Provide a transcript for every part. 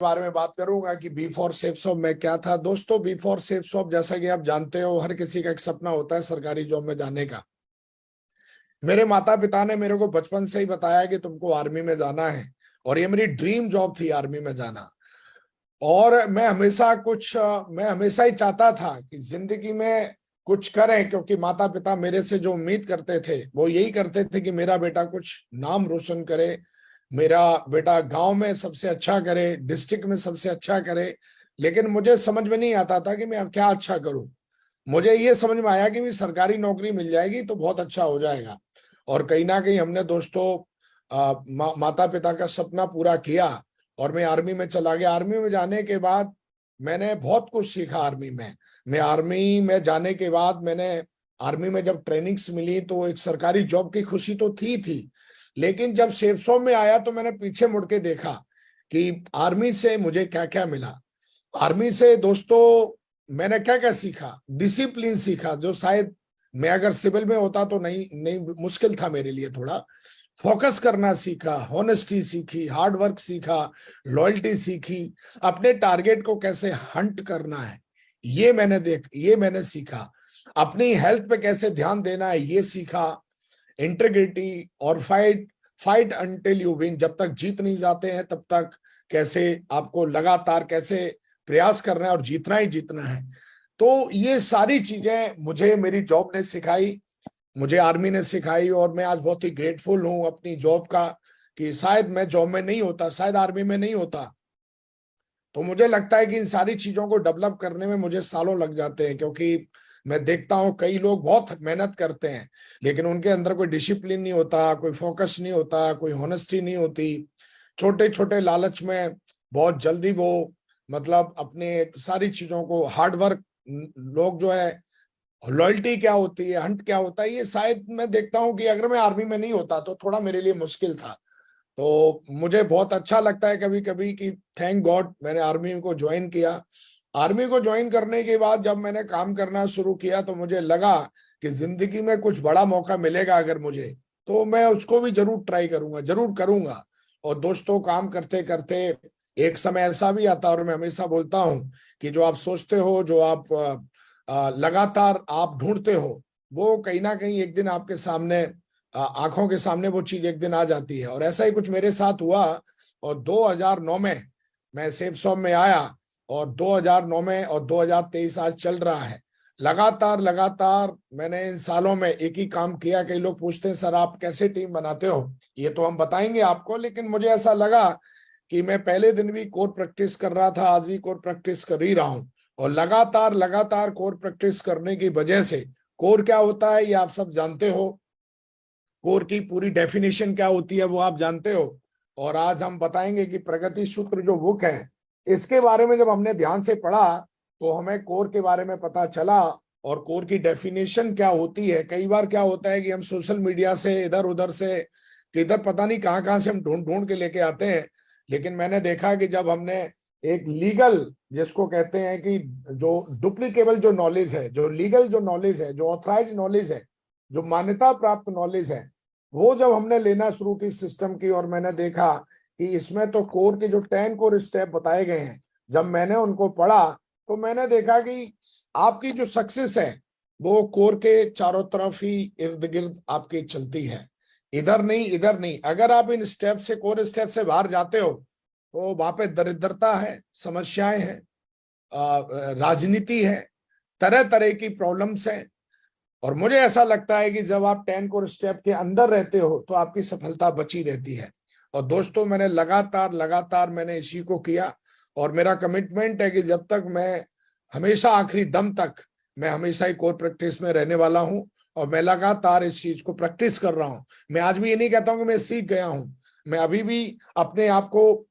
बारे में बात करूंगा कि बी फॉर सेफ शॉप में क्या था। दोस्तों, बी फॉर सेफ शॉप जैसा कि आप जानते हो, हर किसी का एक सपना होता है सरकारी जॉब में जाने का। मेरे माता पिता ने मेरे को बचपन से ही बताया कि तुमको आर्मी में जाना है, और ये मेरी ड्रीम जॉब थी आर्मी में जाना। और मैं हमेशा ही चाहता था कि जिंदगी में कुछ करें, क्योंकि माता पिता मेरे से जो उम्मीद करते थे वो यही करते थे कि मेरा बेटा कुछ नाम रोशन करे, मेरा बेटा गांव में सबसे अच्छा करे, डिस्ट्रिक्ट में सबसे अच्छा करे। लेकिन मुझे समझ में नहीं आता था कि मैं क्या अच्छा करूं। मुझे ये समझ में आया कि भी सरकारी नौकरी मिल जाएगी तो बहुत अच्छा हो जाएगा। और कहीं ना कहीं हमने दोस्तों माता पिता का सपना पूरा किया, और मैं आर्मी में चला गया। आर्मी में जाने के बाद मैंने बहुत कुछ सीखा आर्मी में। मैं आर्मी में जाने के बाद आर्मी में जब ट्रेनिंग्स मिली तो एक सरकारी जॉब की खुशी तो थी। लेकिन जब सेफ जोन में आया तो मैंने पीछे मुड़ के देखा कि आर्मी से मुझे क्या क्या मिला। आर्मी से दोस्तों मैंने क्या क्या सीखा। डिसिप्लिन सीखा, जो शायद मैं अगर सिविल में होता तो नहीं नहीं मुश्किल था मेरे लिए थोड़ा। फोकस करना सीखा, हॉनेस्टी सीखी, हार्ड वर्क सीखा, लॉयल्टी सीखी, अपने टारगेट को कैसे हंट करना है ये मैंने सीखा। अपनी हेल्थ पे कैसे ध्यान देना है ये सीखा। इंटीग्रिटी और fight fight until you win, जब तक जीत नहीं जाते हैं तब तक कैसे आपको लगातार कैसे प्रयास करना है और जीतना ही जीतना है। तो ये सारी चीजें मुझे मेरी जॉब ने सिखाई, मुझे आर्मी ने सिखाई, और मैं आज बहुत ही ग्रेटफुल हूं अपनी जॉब का कि शायद मैं जॉब में नहीं होता, शायद आर्मी में नहीं होता। तो मुझे लगता है कि इन सारी चीजों को डेवलप करने में मुझे सालों लग जाते हैं, क्योंकि मैं देखता हूं कई लोग बहुत मेहनत करते हैं लेकिन उनके अंदर कोई डिसिप्लिन नहीं होता, कोई फोकस नहीं होता, कोई होनेस्टी नहीं होती। छोटे छोटे लालच में बहुत जल्दी वो मतलब अपने सारी चीजों को हार्ड वर्क, लोग जो है लॉयल्टी क्या होती है, हंट क्या होता है, ये शायद मैं देखता हूं कि अगर मैं आर्मी में नहीं होता तो थोड़ा मेरे लिए मुश्किल था। तो मुझे बहुत अच्छा लगता है कभी कभी कि थैंक गॉड मैंने आर्मी को ज्वाइन किया। आर्मी को ज्वाइन करने के बाद जब मैंने काम करना शुरू किया तो मुझे लगा कि जिंदगी में कुछ बड़ा मौका मिलेगा अगर मुझे, तो मैं उसको भी जरूर ट्राई करूंगा, जरूर करूंगा। और दोस्तों, काम करते करते एक समय ऐसा भी आता है, और मैं हमेशा बोलता हूँ कि जो आप सोचते हो, जो आप लगातार आप ढूंढते हो, वो कहीं ना कहीं एक दिन आपके सामने, आंखों के सामने वो चीज एक दिन आ जाती है। और ऐसा ही कुछ मेरे साथ हुआ। और 2009 में मैं सेफ सॉम में आया, और 2009 में और 2023 आज चल रहा है। लगातार लगातार मैंने इन सालों में एक ही काम किया। कई लोग पूछते हैं सर आप कैसे टीम बनाते हो, ये तो हम बताएंगे आपको, लेकिन मुझे ऐसा लगा कि मैं पहले दिन भी कोर प्रैक्टिस कर रहा था, आज भी कोर प्रैक्टिस कर ही रहा हूं। और लगातार लगातार कोर प्रैक्टिस करने की वजह से, कोर क्या होता है ये आप सब जानते हो, कोर की पूरी डेफिनेशन क्या होती है वो आप जानते हो। और आज हम बताएंगे कि प्रगति सूत्र जो बुक है, इसके बारे में जब हमने ध्यान से पढ़ा तो हमें कोर के बारे में पता चला, और कोर की डेफिनेशन क्या होती है। कई बार क्या होता है कि हम सोशल मीडिया से इधर उधर से, किधर पता नहीं कहाँ कहाँ से हम ढूंढ ढूंढ के लेके आते हैं। लेकिन मैंने देखा कि जब हमने एक लीगल, जिसको कहते हैं कि जो डुप्लीकेबल जो नॉलेज है, जो लीगल जो नॉलेज है, जो ऑथराइज नॉलेज है, जो मान्यता प्राप्त नॉलेज है, वो जब हमने लेना शुरू की सिस्टम की, और मैंने देखा कि इसमें तो कोर के जो 10 कोर स्टेप बताए गए हैं, जब मैंने उनको पढ़ा तो मैंने देखा कि आपकी जो सक्सेस है वो कोर के चारों तरफ ही इर्द गिर्द आपकी चलती है, इधर नहीं इधर नहीं। अगर आप इन स्टेप से, कोर स्टेप से बाहर जाते हो तो वहां पे दरिद्रता है, समस्याएं हैं, राजनीति है, तरह तरह की प्रॉब्लम्स हैं। और मुझे ऐसा लगता है कि जब आप 10 कोर स्टेप के अंदर रहते हो तो आपकी सफलता बची रहती है। और दोस्तों, मैंने लगातार लगातार मैंने इसी को किया, और मेरा कमिटमेंट है कि जब तक मैं, हमेशा आखिरी दम तक मैं हमेशा ही कोर प्रैक्टिस में रहने वाला हूं। और मैं लगातार इस चीज को प्रैक्टिस कर रहा हूं। मैं आज भी ये नहीं कहता हूं कि मैं सीख गया हूं, मैं अभी भी अपने आप को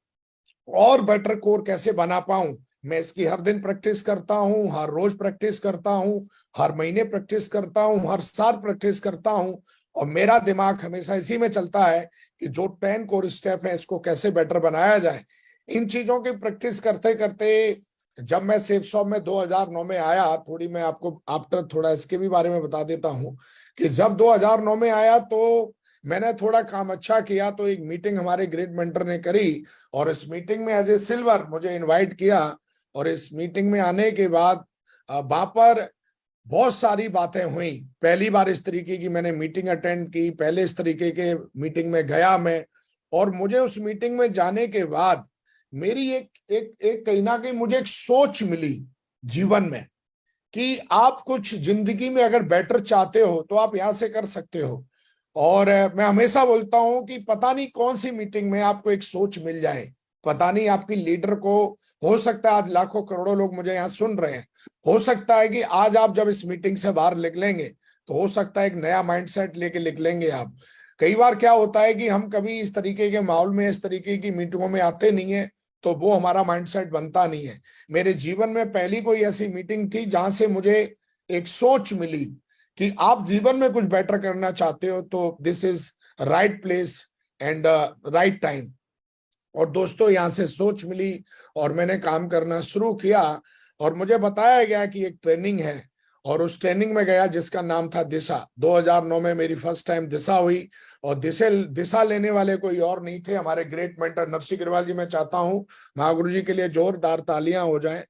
और बेटर कोर कैसे बना पाऊं, मैं इसकी हर दिन प्रैक्टिस करता हूं, हर रोज प्रैक्टिस करता हूं, हर महीने प्रैक्टिस करता हूं, हर साल प्रैक्टिस करता हूं। और मेरा दिमाग हमेशा इसी में चलता है कि जो 10 कोर स्टेप है इसको कैसे बेटर बनाया जाए। इन चीजों की प्रैक्टिस करते करते जब मैं सेफ शॉप में 2009 में आया, थोड़ी मैं आपको आफ्टर थोड़ा इसके भी बारे में बता देता हूं कि जब 2009 में आया तो मैंने थोड़ा काम अच्छा किया तो एक मीटिंग हमारे ग्रेट मेंटर ने करी और इस मीटिंग में एज ए सिल्वर मुझे इनवाइट किया। और इस मीटिंग में आने के बाद वहां पर बहुत सारी बातें हुई। पहली बार इस तरीके की मैंने मीटिंग अटेंड की, पहले इस तरीके के मीटिंग में गया मैं। और मुझे उस मीटिंग में जाने के बाद मेरी एक एक एक कहीं ना कहीं मुझे एक सोच मिली जीवन में कि आप कुछ जिंदगी में अगर बेटर चाहते हो तो आप यहां से कर सकते हो। और मैं हमेशा बोलता हूं कि पता नहीं कौन सी मीटिंग में आपको एक सोच मिल जाए, पता नहीं आपकी लीडर को, हो सकता है आज लाखों करोड़ों लोग मुझे यहाँ सुन रहे हैं, हो सकता है कि आज आप जब इस मीटिंग से बाहर निकलेंगे तो हो सकता है एक नया माइंडसेट लेके निकलेंगे आप। कई बार क्या होता है कि हम कभी इस तरीके के माहौल में, इस तरीके की मीटिंगों में आते नहीं है तो वो हमारा माइंडसेट बनता नहीं है। मेरे जीवन में पहली कोई ऐसी मीटिंग थी जहां से मुझे एक सोच मिली कि आप जीवन में कुछ बेटर करना चाहते हो तो this is right place and right time. और दोस्तों यहाँ से सोच मिली और मैंने काम करना शुरू किया। और मुझे बताया गया कि एक ट्रेनिंग है और उस ट्रेनिंग में गया जिसका नाम था दिशा। 2009 में मेरी फर्स्ट टाइम दिशा हुई और दिशा लेने वाले कोई और नहीं थे, हमारे ग्रेट मेंटर नरसिंह अग्रवाल जी। मैं चाहता हूं महागुरु जी के लिए जोरदार तालियां हो जाएं।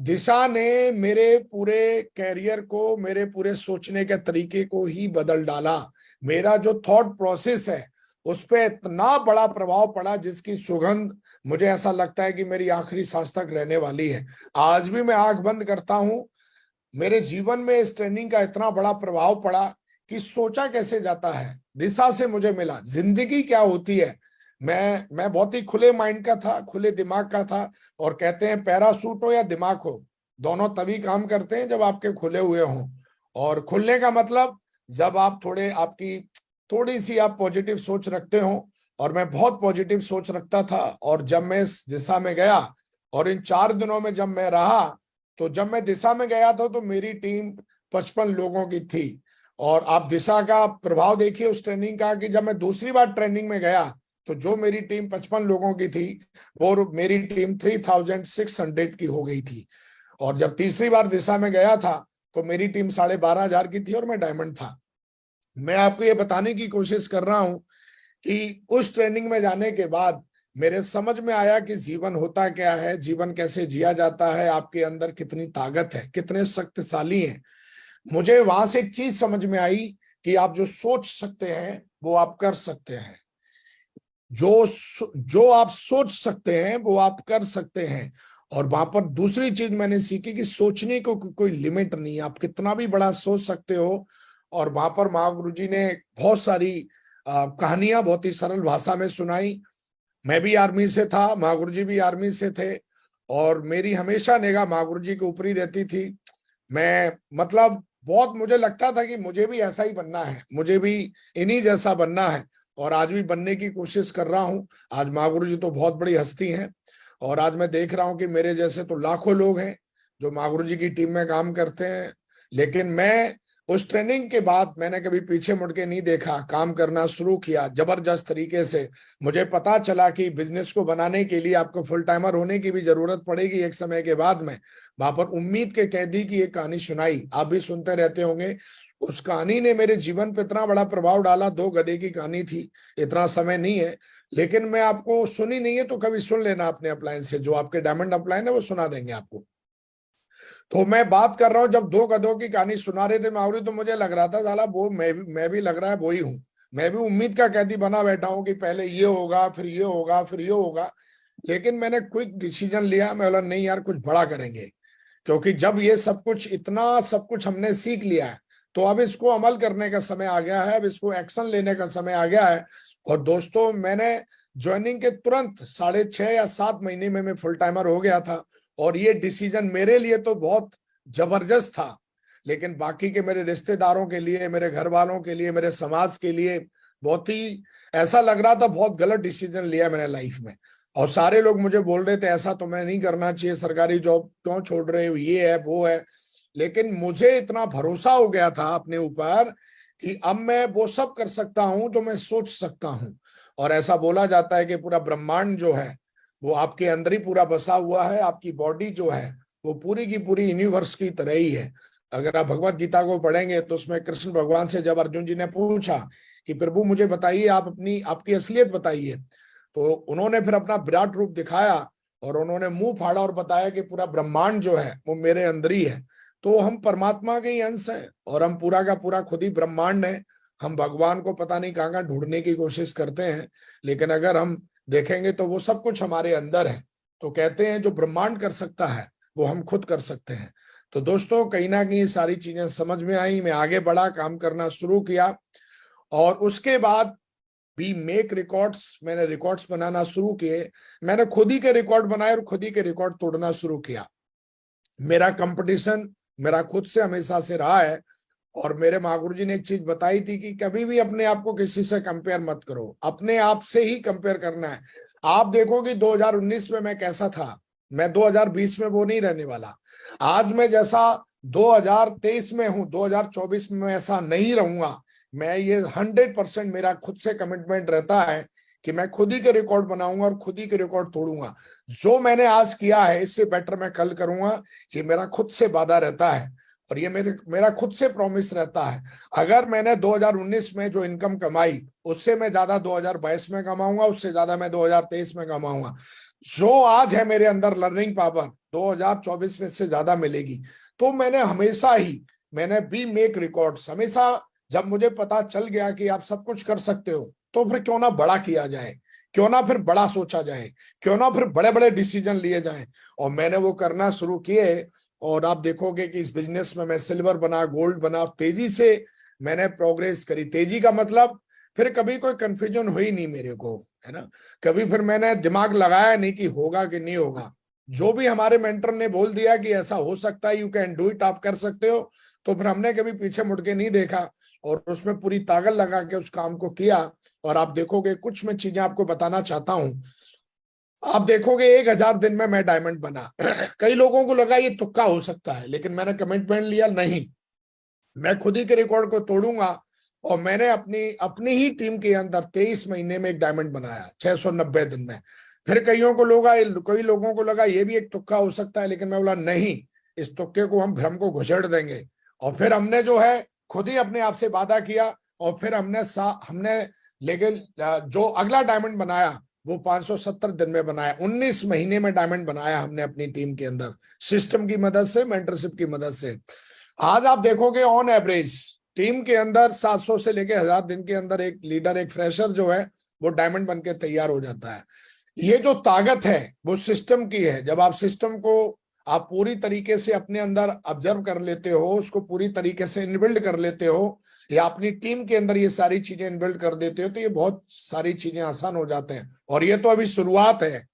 दिशा ने मेरे पूरे कैरियर को, मेरे पूरे सोचने के तरीके को ही बदल डाला। मेरा जो थॉट प्रोसेस है उस पर इतना बड़ा प्रभाव पड़ा जिसकी सुगंध मुझे ऐसा लगता है कि मेरी आखिरी सांस तक रहने वाली है। आज भी मैं आंख बंद करता हूं, मेरे जीवन में इस ट्रेनिंग का इतना बड़ा प्रभाव पड़ा कि सोचा कैसे जाता है। दिशा से मुझे मिला जिंदगी क्या होती है। मैं बहुत ही खुले माइंड का था, खुले दिमाग का था। और कहते हैं पैरासूट हो या दिमाग हो, दोनों तभी काम करते हैं जब आपके खुले हुए हों। और खुलने का मतलब जब आप आपकी थोड़ी सी आप पॉजिटिव सोच रखते हो। और मैं बहुत पॉजिटिव सोच रखता था। और जब मैं इस दिशा में गया और इन 4 दिनों में जब मैं रहा, तो जब मैं दिशा में गया था तो मेरी टीम 55 लोगों की थी। और आप दिशा का प्रभाव देखिए उस ट्रेनिंग का कि जब मैं दूसरी बार ट्रेनिंग में गया तो जो मेरी टीम 55 लोगों की थी वो मेरी टीम 3600 की हो गई थी। और जब तीसरी बार दिशा में गया था तो मेरी टीम 12,500 की थी और मैं डायमंड था। मैं आपको ये बताने की कोशिश कर रहा हूं कि उस ट्रेनिंग में जाने के बाद मेरे समझ में आया कि जीवन होता क्या है, जीवन कैसे जिया जाता है, आपके अंदर कितनी ताकत है, कितने शक्तिशाली हैं। मुझे वहां से एक चीज समझ में आई कि आप जो सोच सकते हैं वो आप कर सकते हैं। जो आप सोच सकते हैं वो आप कर सकते हैं। और वहां पर दूसरी चीज मैंने सीखी कि सोचने को कोई लिमिट नहीं है, आप कितना भी बड़ा सोच सकते हो। और वहां पर महागुरु जी ने बहुत सारी कहानियां बहुत ही सरल भाषा में सुनाई। मैं भी आर्मी से था, महागुरु जी भी आर्मी से थे और मेरी हमेशा निगाह महागुरु जी के ऊपर ही रहती थी। मैं मतलब बहुत मुझे लगता था कि मुझे भी ऐसा ही बनना है, मुझे भी इन्हीं जैसा बनना है। और आज भी बनने की कोशिश कर रहा हूं। आज महागुरु जी तो बहुत बड़ी हस्ती हैं और आज मैं देख रहा हूं कि मेरे जैसे तो लाखों लोग हैं जो महागुरु जी की टीम में काम करते हैं। लेकिन मैं उस ट्रेनिंग के बाद मैंने कभी पीछे मुड़ के नहीं देखा, काम करना शुरू किया जबरदस्त तरीके से। मुझे पता चला कि बिजनेस को बनाने के लिए आपको फुल टाइमर होने की भी जरूरत पड़ेगी एक समय के बाद में। वहां पर उम्मीद के कैदी की एक कहानी सुनाई, आप भी सुनते रहते होंगे। उस कहानी ने मेरे जीवन पर इतना बड़ा प्रभाव डाला। 2 गधे की कहानी थी, इतना समय नहीं है, लेकिन मैं आपको सुनी नहीं है तो कभी सुन लेना अपने अपलाइन से, जो आपके डायमंड अपलाइन है वो सुना देंगे आपको। तो मैं बात कर रहा हूँ जब 2 गधों की कहानी सुना रहे थे मावरी, तो मुझे लग रहा था साला वो मैं भी लग रहा है वो ही हूँ। मैं भी उम्मीद का कैदी बना बैठा हूँ कि पहले ये होगा, फिर ये होगा, फिर ये होगा। लेकिन मैंने क्विक डिसीजन लिया, मैं बोला नहीं यार कुछ बड़ा करेंगे। क्योंकि जब ये सब कुछ, इतना सब कुछ हमने सीख लिया है तो अब इसको अमल करने का समय आ गया है, अब इसको एक्शन लेने का समय आ गया है। और दोस्तों मैंने ज्वाइनिंग के तुरंत 6.5 या 7 महीने में मैं फुल टाइमर हो गया था। और ये डिसीजन मेरे लिए तो बहुत जबरदस्त था, लेकिन बाकी के मेरे रिश्तेदारों के लिए, मेरे घर वालों के लिए, मेरे समाज के लिए बहुत ही ऐसा लग रहा था बहुत गलत डिसीजन लिया मैंने लाइफ में। और सारे लोग मुझे बोल रहे थे ऐसा तुम्हें नहीं करना चाहिए, सरकारी जॉब क्यों छोड़ रहे हो, ये है वो है। लेकिन मुझे इतना भरोसा हो गया था अपने ऊपर कि अब मैं वो सब कर सकता हूं जो मैं सोच सकता हूं। और ऐसा बोला जाता है कि पूरा ब्रह्मांड जो है वो आपके अंदर ही पूरा बसा हुआ है। आपकी बॉडी जो है वो पूरी की पूरी यूनिवर्स की तरह ही है। अगर आप भगवत गीता को पढ़ेंगे तो उसमें कृष्ण भगवान से जब अर्जुन जी ने पूछा कि प्रभु मुझे बताइए, आप आपकी असलियत बताइए, तो उन्होंने फिर अपना विराट रूप दिखाया और उन्होंने मुंह फाड़ा और बताया कि पूरा ब्रह्मांड जो है वो मेरे अंदर ही है। तो हम परमात्मा के ही अंश हैं और हम पूरा का पूरा खुद ही ब्रह्मांड है। हम भगवान को पता नहीं कहाँ कहाँ ढूंढने की कोशिश करते हैं, लेकिन अगर हम देखेंगे तो वो सब कुछ हमारे अंदर है। तो कहते हैं जो ब्रह्मांड कर सकता है वो हम खुद कर सकते हैं। तो दोस्तों कहीं ना कहीं सारी चीजें समझ में आई, मैं आगे बढ़ा, काम करना शुरू किया और उसके बाद भी मेक रिकॉर्ड्स, मैंने रिकॉर्ड्स बनाना शुरू किए। मैंने खुद ही के रिकॉर्ड बनाए और खुद ही के रिकॉर्ड तोड़ना शुरू किया। मेरा कंपटीशन मेरा खुद से हमेशा से रहा है। और मेरे महागुरु जी ने एक चीज बताई थी कि कभी भी अपने आप को किसी से कंपेयर मत करो, अपने आप से ही कंपेयर करना है। आप देखो कि 2019 में मैं कैसा था, मैं 2020 में वो नहीं रहने वाला। आज मैं जैसा 2023 में हूं, 2024 में मैं ऐसा नहीं रहूंगा। मैं ये 100% मेरा खुद से कमिटमेंट रहता है कि मैं खुद ही के रिकॉर्ड बनाऊंगा और खुद ही के रिकॉर्ड तोड़ूंगा। जो मैंने आज किया है इससे बेटर मैं कल करूंगा, ये मेरा खुद से वादा रहता है और ये मेरा खुद से प्रॉमिस रहता है। अगर मैंने 2019 में जो इनकम कमाई उससे मैं ज्यादा 2022 में कमाऊंगा, उससे ज्यादा मैं 2023 में कमाऊंगा। जो आज है मेरे अंदर लर्निंग पावर 2024 में से ज्यादा मिलेगी। तो मैंने बी मेक रिकॉर्ड्स हमेशा, जब मुझे पता चल गया कि आप सब कुछ कर सकते हो तो फिर क्यों ना बड़ा किया जाए, क्यों ना फिर बड़ा सोचा जाए, क्यों ना फिर बड़े बड़े डिसीजन लिए जाएं। और मैंने वो करना शुरू किए और आप देखोगे कि इस बिजनेस में मैं सिल्वर बना, गोल्ड बना, तेजी से मैंने प्रोग्रेस करी। तेजी का मतलब फिर कभी कोई कंफ्यूजन हुई नहीं मेरे को, है ना। कभी फिर मैंने दिमाग लगाया नहीं कि होगा कि नहीं होगा। जो भी हमारे मेंटर ने बोल दिया कि ऐसा हो सकता है, यू कैन डू इट, आप कर सकते हो, तो फिर हमने कभी पीछे मुड़ के नहीं देखा और उसमें पूरी ताकत लगा के उस काम को किया। और आप देखोगे कुछ मैं चीजें आपको बताना चाहता हूं। आप देखोगे 1000 दिन में मैं डायमंड बना। कई लोगों को लगा ये तुक्का हो सकता है, लेकिन मैंने कमिटमेंट लिया, नहीं, मैं खुद ही के रिकॉर्ड को तोड़ूंगा। और मैंने अपनी अपनी ही टीम के अंदर 23 महीने में एक डायमंड बनाया 690 दिन में। फिर कई लोगों को लगा ये भी एक तुक्का हो सकता है, लेकिन मैं बोला नहीं, इस तुक्के को हम भ्रम को घुसेड़ देंगे। और फिर हमने जो है खुद ही अपने आप से वादा किया और फिर हमने लेकिन जो अगला डायमंड बनाया वो 570 दिन में बनाया, 19 महीने में डायमंड बनाया हमने अपनी टीम के अंदर, सिस्टम की मदद से, मेंटरशिप की मदद से। आज आप देखोगे ऑन एवरेज टीम के अंदर 700 से लेके 1000 दिन के अंदर एक लीडर, एक फ्रेशर जो है वो डायमंड बन के तैयार हो जाता है। ये जो ताकत है वो सिस्टम की है। जब आप सिस्टम को आप पूरी तरीके से अपने अंदर ऑब्जर्व कर लेते हो, उसको पूरी तरीके से इनबिल्ड कर लेते हो या अपनी टीम के अंदर ये सारी चीजें इनबिल्ड कर देते हो, तो ये बहुत सारी चीजें आसान हो जाते हैं। और ये तो अभी शुरुआत है।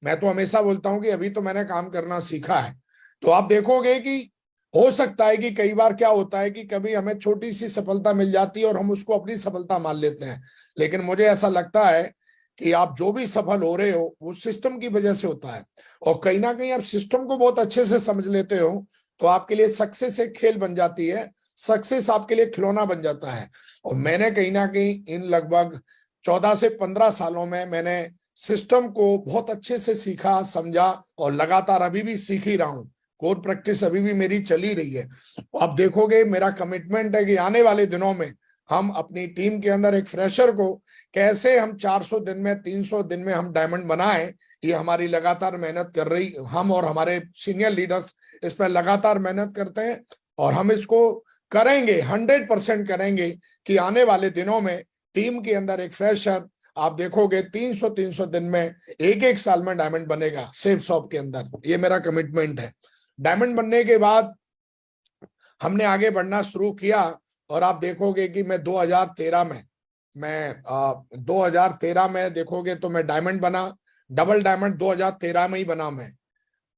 मैं तो हमेशा बोलता हूं कि अभी तो मैंने काम करना सीखा है। तो आप देखोगे कि हो सकता है कि कई बार क्या होता है कि कभी हमें छोटी सी सफलता मिल जाती है और हम उसको अपनी सफलता मान लेते हैं। लेकिन मुझे ऐसा लगता है कि आप जो भी सफल हो रहे हो वो सिस्टम की वजह से होता है। और कहीं ना कहीं आप सिस्टम को बहुत अच्छे से समझ लेते हो तो आपके लिए सक्सेस एक खेल बन जाती है, सक्सेस आपके लिए खिलौना बन जाता है। और मैंने कहीं ना कहीं इन लगभग 14 से 15 सालों में मैंने सिस्टम को बहुत अच्छे से सीखा, समझा और लगातार अभी भी सीख ही रहा हूं। कोर प्रैक्टिस अभी भी मेरी चली रही है। आप देखोगे मेरा कमिटमेंट है कि आने वाले दिनों में हम अपनी टीम के अंदर एक फ्रेशर को कैसे हम 400 दिन में, 300 दिन में हम डायमंड बनाएं, ये हमारी लगातार मेहनत कर रही, हम और हमारे सीनियर लीडर्स इस पर लगातार मेहनत करते हैं। और हम इसको करेंगे, 100% करेंगे कि आने वाले दिनों में टीम के अंदर एक फ्रेशर आप देखोगे 300 दिन में, एक साल में डायमंड बनेगा सेफ शॉप के अंदर। ये मेरा कमिटमेंट है। डायमंड बनने के बाद हमने आगे बढ़ना शुरू किया और आप देखोगे कि मैं 2013 में देखोगे तो मैं डायमंड बना। डबल डायमंड 2013 में ही बना मैं।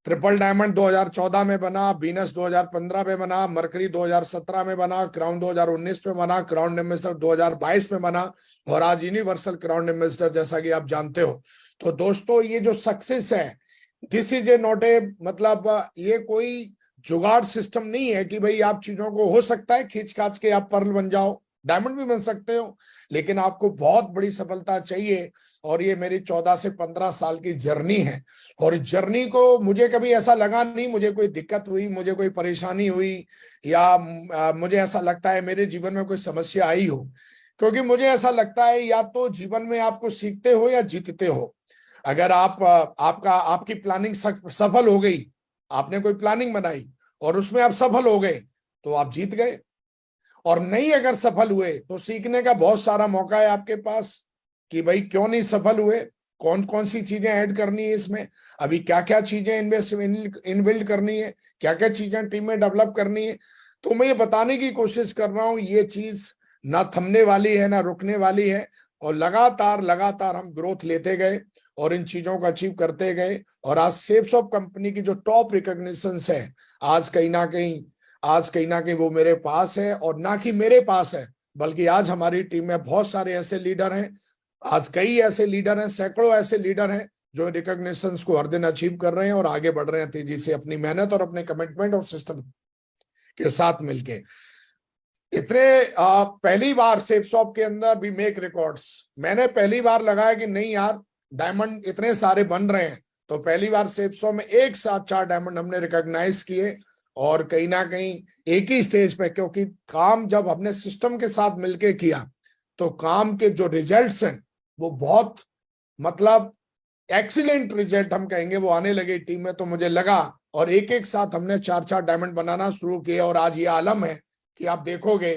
ट्रिपल डायमंड 2014 में बना, बीनस 2015 में बना, मरकरी 2017 में बना, क्राउन 2019 में बना, क्राउन एम्बेसडर 2022 में बना और आज यूनिवर्सल क्राउन एम्बेसडर जैसा कि आप जानते हो। तो दोस्तों ये जो सक्सेस है, this is a not a, मतलब ये कोई जुगाड़ सिस्टम नहीं है कि भाई आप चीजों को हो सकता है खींच खाच के आप पर्ल बन जाओ, डायमंड भी बन सकते हो, लेकिन आपको बहुत बड़ी सफलता चाहिए। और ये मेरी 14 से 15 साल की जर्नी है, और जर्नी को मुझे कभी ऐसा लगा नहीं मुझे कोई दिक्कत हुई, मुझे कोई परेशानी हुई, या मुझे ऐसा लगता है मेरे जीवन में कोई समस्या आई हो। क्योंकि मुझे ऐसा लगता है या तो जीवन में आपको सीखते हो या जीतते हो। अगर आपकी प्लानिंग सफल हो गई, आपने कोई प्लानिंग बनाई और उसमें आप सफल हो गए, तो आप जीत गए। और नहीं अगर सफल हुए तो सीखने का बहुत सारा मौका है आपके पास कि भाई क्यों नहीं सफल हुए, कौन कौन सी चीजें ऐड करनी है इसमें, अभी क्या क्या चीजें इनबिल्ड करनी है, क्या क्या चीजें टीम में डेवलप करनी है। तो मैं ये बताने की कोशिश कर रहा हूं, ये चीज ना थमने वाली है ना रुकने वाली है, और लगातार लगातार हम ग्रोथ लेते गए और इन चीजों को अचीव करते गए। और आज सेफ्सॉफ्ट कंपनी की जो टॉप रिकॉग्निशन है, आज कहीं ना कहीं वो मेरे पास है, और ना कि मेरे पास है, बल्कि आज हमारी टीम में बहुत सारे ऐसे लीडर हैं, आज कई ऐसे लीडर हैं, सैकड़ों ऐसे लीडर हैं जो रिकॉग्निशंस को हर दिन अचीव कर रहे हैं और आगे बढ़ रहे हैं तेजी से अपनी मेहनत और अपने कमिटमेंट और सिस्टम के साथ मिलके। पहली बार सेफ्सॉफ्ट के अंदर भी मेक रिकॉर्ड्स, मैंने पहली बार लगाया कि नहीं यार, डायमंड इतने सारे बन रहे हैं, तो पहली बार सेफ्सॉफ्ट में एक साथ 4 डायमंड हमने रिकॉग्नाइज किए। और कहीं ना कहीं एक ही स्टेज पे, क्योंकि काम जब हमने सिस्टम के साथ मिलके किया तो काम के जो रिजल्ट्स हैं वो बहुत, मतलब एक्सीलेंट रिजल्ट हम कहेंगे, वो आने लगे टीम में। तो मुझे लगा, और एक एक साथ हमने 4-4 डायमंड बनाना शुरू किए, और आज ये आलम है कि आप देखोगे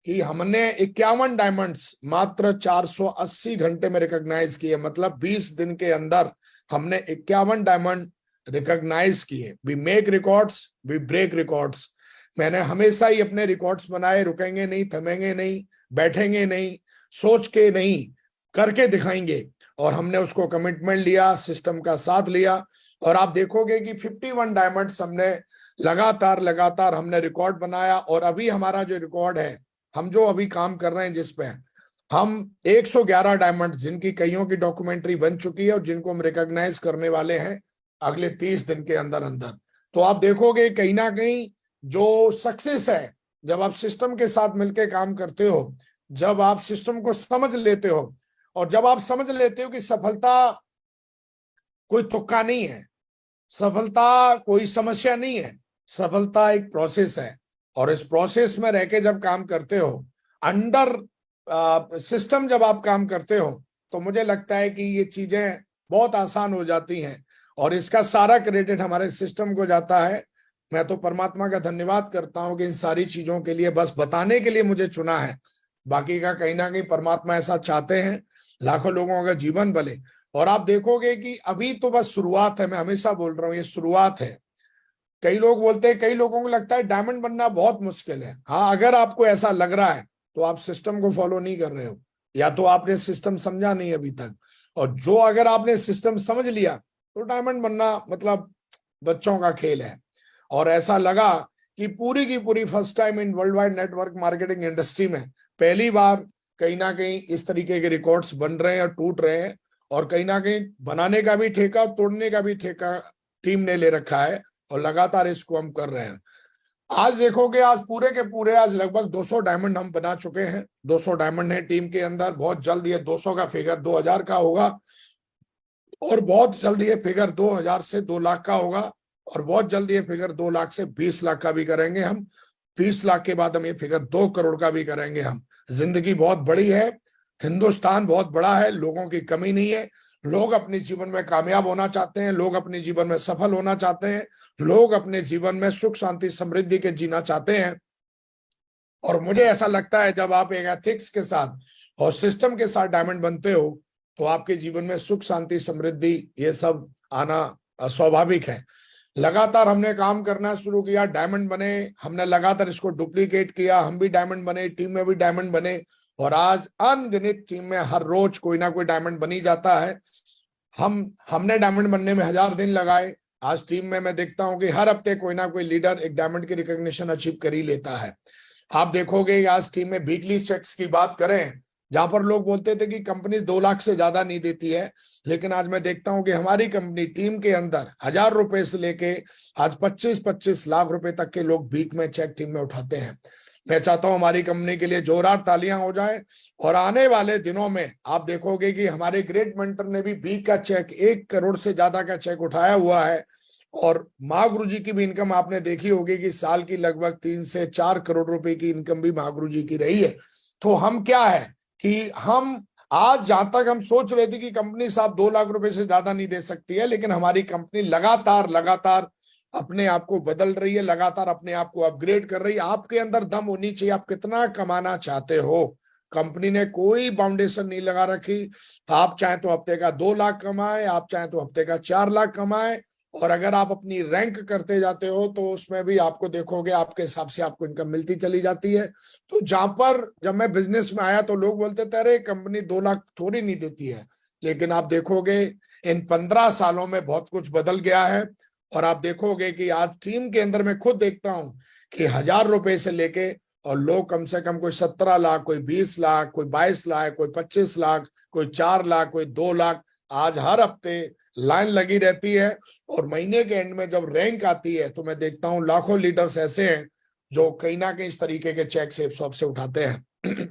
कि हमने 51 डायमंड्स मात्र 480 घंटे में रिकॉग्नाइज किए, मतलब 20 दिन के अंदर हमने 51 डायमंड रिकॉग्नाइज किए। We make records, we break records. मैंने हमेशा ही अपने रिकॉर्ड्स बनाए, रुकेंगे नहीं, थमेंगे नहीं, बैठेंगे नहीं, सोच के नहीं, करके दिखाएंगे। और हमने उसको कमिटमेंट लिया, सिस्टम का साथ लिया, और आप देखोगे कि 51 डायमंड्स हमने लगातार लगातार हमने रिकॉर्ड बनाया। और अभी हमारा जो रिकॉर्ड है, हम जो अभी काम कर रहे हैं जिस पे, हम 111 डायमंड, जिनकी कईयों की डॉक्यूमेंट्री बन चुकी है और जिनको हम रिकॉग्नाइज करने वाले हैं अगले 30 दिन के अंदर अंदर। तो आप देखोगे कहीं ना कहीं जो सक्सेस है, जब आप सिस्टम के साथ मिलकर काम करते हो, जब आप सिस्टम को समझ लेते हो, और जब आप समझ लेते हो कि सफलता कोई तुक्का नहीं है, सफलता कोई समस्या नहीं है, सफलता एक प्रोसेस है। और इस प्रोसेस में रह के जब काम करते हो, अंडर सिस्टम जब आप काम करते हो, तो मुझे लगता है कि ये चीजें बहुत आसान हो जाती हैं। और इसका सारा क्रेडिट हमारे सिस्टम को जाता है। मैं तो परमात्मा का धन्यवाद करता हूं कि इन सारी चीजों के लिए बस बताने के लिए मुझे चुना है। बाकी का कहीं ना कहीं परमात्मा ऐसा चाहते हैं, लाखों लोगों का जीवन भले। और आप देखोगे कि अभी तो बस शुरुआत है, मैं हमेशा बोल रहा हूँ ये शुरुआत है। कई लोग बोलते हैं, कई लोगों को लगता है डायमंड बनना बहुत मुश्किल है। हाँ, अगर आपको ऐसा लग रहा है तो आप सिस्टम को फॉलो नहीं कर रहे हो, या तो आपने सिस्टम समझा नहीं अभी तक। और जो अगर आपने सिस्टम समझ लिया तो डायमंड बनना मतलब बच्चों का खेल है। और ऐसा लगा कि पूरी की पूरी first time in world wide network marketing industry में पहली बार कहीं ना कहीं इस तरीके के रिकॉर्ड्स बन रहे हैं और टूट रहे हैं। और कहीं ना कहीं बनाने का भी ठेका और तोड़ने का भी ठेका टीम ने ले रखा है, और लगातार इसको हम कर रहे हैं। आज देखोगे, आज पूरे के पूरे आज लगभग 200 डायमंड हम बना चुके हैं। 200 डायमंड है टीम के अंदर। बहुत जल्द ये 200 का फिगर 2000 का होगा, और बहुत जल्द ये फिगर 2000 से 2 लाख का होगा, और बहुत जल्द ये फिगर 2 लाख से 20 लाख का भी करेंगे हम। 20 लाख के बाद हम ये फिगर 2 करोड़ का भी करेंगे हम। जिंदगी बहुत बड़ी है, हिंदुस्तान बहुत बड़ा है, लोगों की कमी नहीं है। लोग अपने जीवन में कामयाब होना चाहते हैं, लोग अपने जीवन में सफल होना चाहते हैं, लोग अपने जीवन में सुख शांति समृद्धि के जीना चाहते हैं। और मुझे ऐसा लगता है जब आप एक एथिक्स के साथ और सिस्टम के साथ डायमंड बनते हो, तो आपके जीवन में सुख शांति समृद्धि ये सब आना स्वाभाविक है। लगातार हमने काम करना शुरू किया, डायमंड बने, हमने लगातार इसको डुप्लीकेट किया, हम भी डायमंड बने, टीम में भी डायमंड बने, और आज अनगिनत टीम में हर रोज कोई ना कोई डायमंड बनी जाता है। हमने डायमंड बनने में 1000 दिन लगाए। आज टीम में मैं देखता हूं कि हर हफ्ते कोई ना कोई लीडर एक डायमंड की रिकॉग्निशन अचीव कर ही लेता है। आप देखोगे आज टीम में वीकली चेक्स की बात करें, जहां पर लोग बोलते थे कि कंपनी 2 लाख से ज्यादा नहीं देती है, लेकिन आज मैं देखता हूं कि हमारी कंपनी टीम के अंदर 1000 रुपए से लेके आज 25-25 लाख रुपए तक के लोग वीक में चेक टीम में उठाते हैं। मैं चाहता हूं हमारी कंपनी के लिए जोरदार तालियां हो जाए। और आने वाले दिनों में आप देखोगे कि हमारे ग्रेट मेंटर ने भी बी का चेक 1 करोड़ से ज्यादा का चेक उठाया हुआ है। और महागुरु जी की भी इनकम आपने देखी होगी कि साल की लगभग 3 से 4 करोड़ रुपए की इनकम भी महागुरु जी की रही है। तो हम क्या है कि हम आज जहां तक हम सोच रहे थे कि कंपनी साहब 2 लाख रुपए से ज्यादा नहीं दे सकती है, लेकिन हमारी कंपनी लगातार लगातार अपने आप को बदल रही है, लगातार अपने आप को अपग्रेड कर रही है। आपके अंदर दम होनी चाहिए, आप कितना कमाना चाहते हो। कंपनी ने कोई बाउंडेशन नहीं लगा रखी। आप चाहे तो हफ्ते का 2 लाख कमाए, आप चाहे तो हफ्ते का 4 लाख कमाए। और अगर आप अपनी रैंक करते जाते हो तो उसमें भी आपको देखोगे आपके हिसाब से आपको इनकम मिलती चली जाती है। तो जहां पर जब मैं बिजनेस में आया तो लोग बोलते थे अरे कंपनी 2 लाख थोड़ी नहीं देती है, लेकिन आप देखोगे इन 15 सालों में बहुत कुछ बदल गया है। और आप देखोगे कि आज टीम के अंदर मैं खुद देखता हूं कि 1,000 रुपए से लेके और लोग कम से कम कोई 17 लाख, कोई 20 लाख, कोई 22 लाख, कोई 25 लाख, कोई 4 लाख, कोई 2 लाख, आज हर हफ्ते लाइन लगी रहती है। और महीने के एंड में जब रैंक आती है तो मैं देखता हूं लाखों लीडर्स ऐसे हैं जो कहीं ना कहीं इस तरीके के चेक सेफ शॉप से उठाते हैं।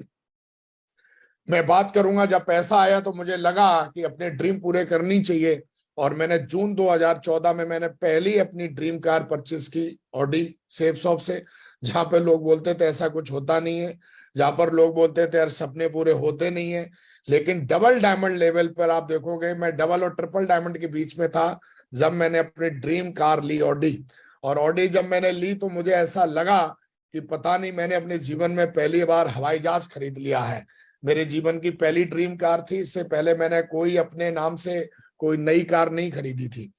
मैं बात करूंगा जब पैसा आया तो मुझे लगा कि अपने ड्रीम पूरे करनी चाहिए। और मैंने जून 2014 में मैंने पहली अपनी ड्रीम कार परचेस की ऑडी सेफ शॉप से। जहां पे लोग बोलते थे ऐसा कुछ होता नहीं है, जहां पर लोग बोलते थे यार सपने पूरे होते नहीं है। लेकिन डबल डायमंड लेवल पर आप देखोगे मैं डबल और ट्रिपल डायमंड के बीच में था जब मैंने अपनी ड्रीम कार ली ऑडी। और ऑडी जब मैंने ली तो मुझे ऐसा लगा कि पता नहीं मैंने अपने जीवन में पहली बार हवाई जहाज खरीद लिया है। मेरे जीवन की पहली ड्रीम कार थी, इससे पहले मैंने कोई अपने नाम से कोई नई कार नहीं खरीदी थी।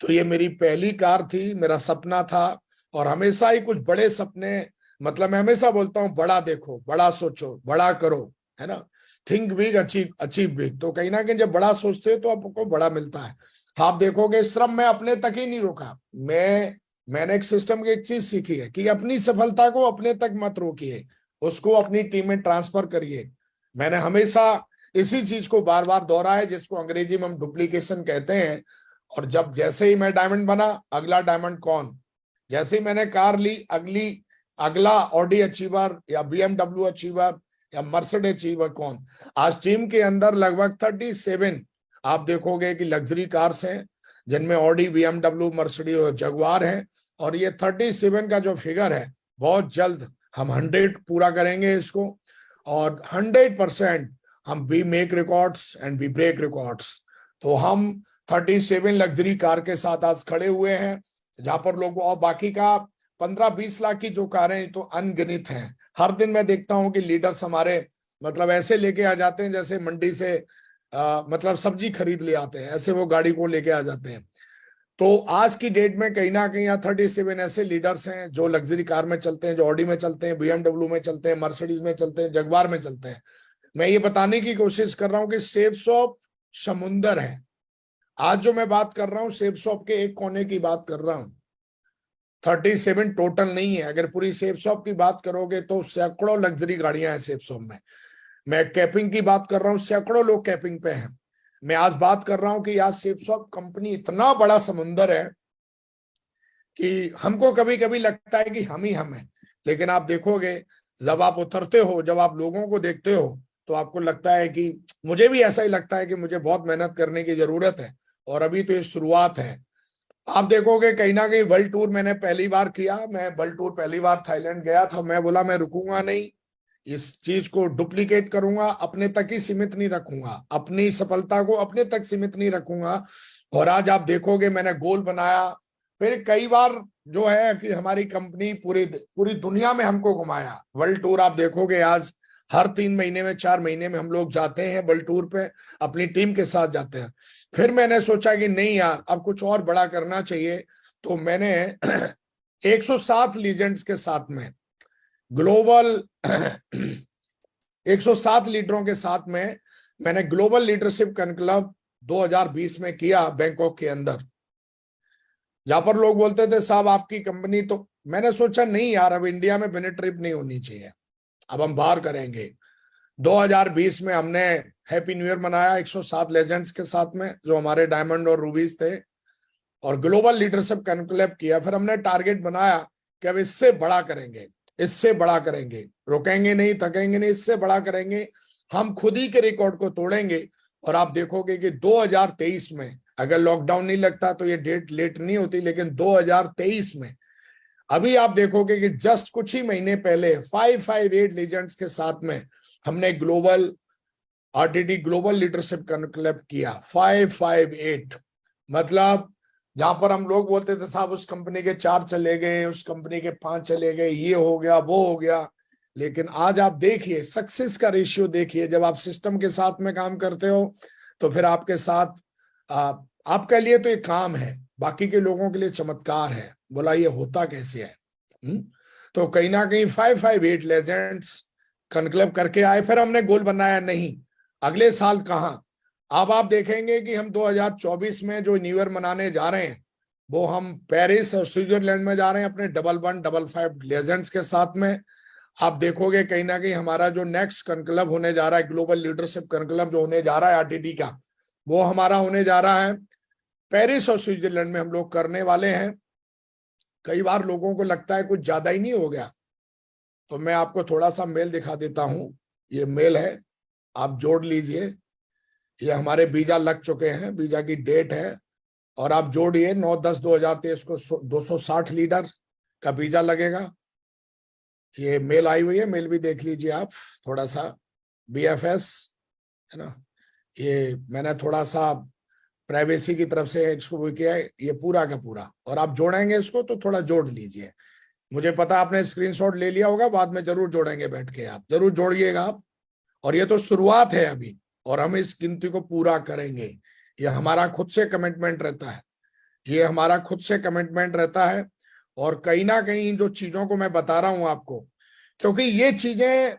तो ये मेरी पहली कार थी, मेरा सपना था। और हमेशा ही कुछ बड़े सपने, मतलब मैं हमेशा बोलता हूँ बड़ा देखो, बड़ा सोचो, बड़ा करो, है ना। Think big, achieve achieve big. तो कहीं ना कहीं जब बड़ा सोचते हो तो आपको बड़ा मिलता है। आप देखोगे श्रम में अपने तक ही नहीं रोका। मैंने एक सिस्टम की एक चीज सीखी है कि अपनी सफलता को अपने तक मत रोकिए, उसको अपनी टीम में ट्रांसफर करिए। मैंने हमेशा इसी चीज को बार बार दोहराया है जिसको अंग्रेजी में हम डुप्लीकेशन कहते हैं। और जब जैसे ही मैं डायमंड बना, अगला डायमंड कौन, जैसे ही मैंने कार ली अगला ऑडी अचीवर या बीएमडब्ल्यू अचीवर या मर्सिडीज अचीवर कौन। आज टीम के अंदर लगभग 37 आप देखोगे कि लग्जरी कार्स हैं जिनमें ऑडी, बीएमडब्ल्यू, मर्सिडीज और जगुआर है। और ये 37 का जो फिगर है बहुत जल्द हम 100 पूरा करेंगे इसको। और 100% हम we make records and we break records. तो हम 37 लग्जरी कार के साथ आज खड़े हुए हैं, जहां पर लोग और बाकी का 15-20 लाख की जो कारें तो अनगिनत हैं। हर दिन मैं देखता हूं कि लीडर्स हमारे मतलब ऐसे लेके आ जाते हैं जैसे मंडी से मतलब सब्जी खरीद ले आते हैं, ऐसे वो गाड़ी को लेके आ जाते हैं। तो आज की डेट में कहीं ना कहीं 37 ऐसे लीडर्स हैं जो लग्जरी कार में चलते हैं, जो ऑडी में चलते हैं, बीएमडब्ल्यू में चलते हैं, मर्सिडीज में चलते हैं, जगुआर में चलते हैं। मैं ये बताने की कोशिश कर रहा हूं कि सेफ शॉप समुंदर है। आज जो मैं बात कर रहा हूं सेफ शॉप के एक कोने की बात कर रहा हूं, 37 टोटल नहीं है। अगर पूरी सेफ शॉप की बात करोगे तो सैकड़ों लग्जरी गाड़ियां हैं सेफ शॉप में। मैं कैपिंग की बात कर रहा हूं, सैकड़ों लोग कैपिंग पे हैं। मैं आज बात कर रहा हूं कि आज सेफ शॉप कंपनी इतना बड़ा समुंदर है कि हमको कभी कभी लगता है कि हम ही हम हैं। लेकिन आप देखोगे जब आप उतरते हो, जब आप लोगों को देखते हो तो आपको लगता है कि मुझे भी ऐसा ही लगता है कि मुझे बहुत मेहनत करने की जरूरत है। और अभी तो ये शुरुआत है। आप देखोगे कहीं ना कहीं वर्ल्ड टूर मैंने पहली बार किया। मैं वर्ल्ड टूर पहली बार थाईलैंड गया था। मैं बोला मैं रुकूंगा नहीं, इस चीज को डुप्लीकेट करूंगा, अपने तक ही सीमित नहीं रखूंगा, अपनी सफलता को अपने तक सीमित नहीं रखूंगा। और आज आप देखोगे मैंने गोल बनाया। फिर कई बार जो है कि हमारी कंपनी पूरी पूरी दुनिया में हमको घुमाया। वर्ल्ड टूर आप देखोगे आज हर 3 महीने में 4 महीने में हम लोग जाते हैं वर्ल्ड टूर पे, अपनी टीम के साथ जाते हैं। फिर मैंने सोचा कि नहीं यार अब कुछ और बड़ा करना चाहिए। तो मैंने 107 लीजेंड्स के साथ में ग्लोबल 107 लीडरों के साथ में मैंने ग्लोबल लीडरशिप कॉन्क्लेव 2020 में किया बैंकॉक के अंदर। जहां पर लोग बोलते थे साहब आपकी कंपनी, तो मैंने सोचा नहीं यार अब इंडिया में बिना ट्रिप नहीं होनी चाहिए, अब हम बाहर करेंगे। 2020 में हमने हैप्पी न्यू ईयर मनाया 107 लेजेंड्स के साथ में जो हमारे डायमंड और रूबीज थे, और ग्लोबल लीडरशिप कॉन्क्लेव किया। फिर हमने टारगेट बनाया कि अब इससे बड़ा करेंगे। इससे बड़ा करेंगे, रुकेंगे नहीं, थकेंगे नहीं, इससे बड़ा करेंगे। हम खुद ही के रिकॉर्ड को तोड़ेंगे और आप देखोगे कि 2023 में, अगर लॉकडाउन नहीं लगता तो ये डेट लेट नहीं होती, लेकिन 2023 में अभी आप देखोगे कि जस्ट कुछ ही महीने पहले 558 लीजेंड्स के साथ में हमने global RTD global leadership conclave किया। 558 मतलब जहां पर हम लोग बोलते थे साहब उस कंपनी के 4 चले गए, उस कंपनी के 5 चले गए, ये हो गया वो हो गया, लेकिन आज आप देखिए सक्सेस का रेशियो देखिए। जब आप सिस्टम के साथ में काम करते हो तो फिर आपके साथ आपके लिए तो ये काम है, बाकी के लोगों के लिए चमत्कार है। बोला ये होता कैसे है? तो कहीं ना कहीं 558 लेजेंड्स कॉन्क्लेव करके आए। फिर हमने गोल बनाया नहीं अगले साल कहां। अब आप देखेंगे कि हम 2024 में जो न्यू ईयर मनाने जा रहे हैं वो हम पेरिस और स्विट्जरलैंड में जा रहे हैं अपने 1155 लेजेंड्स के साथ में। आप देखोगे कहीं ना कहीं हमारा जो नेक्स्ट कॉन्क्लेव होने जा रहा है, ग्लोबल लीडरशिप कॉन्क्लेव जो होने जा रहा है आरटीडी का, वो हमारा होने जा रहा है पेरिस और स्विट्जरलैंड में हम लोग करने वाले हैं। कई बार लोगों को लगता है कुछ ज्यादा ही नहीं हो गया, तो मैं आपको थोड़ा सा मेल दिखा देता हूं। ये मेल है, आप जोड़ लीजिए। ये हमारे वीजा लग चुके हैं, वीजा की डेट है, और आप जोड़िए 9/10/2023 को 260 लीडर का वीजा लगेगा। ये मेल आई हुई है, मेल भी देख लीजिए आप थोड़ा सा। BFS है ना, ये मैंने थोड़ा सा प्राइवेसी की तरफ से इसको वो किया है, ये पूरा का पूरा। और आप जोड़ेंगे इसको तो थोड़ा जोड़ लीजिए। मुझे पता आपने स्क्रीनशॉट ले लिया होगा, बाद में जरूर जोड़ेंगे बैठ के, आप जरूर जोड़िएगा आप। और ये तो शुरुआत है अभी, और हम इस गिनती को पूरा करेंगे। ये हमारा खुद से कमिटमेंट रहता है, ये हमारा खुद से कमिटमेंट रहता है। और कहीं ना कहीं इन जो चीजों को मैं बता रहा हूं आपको, क्योंकि ये चीजें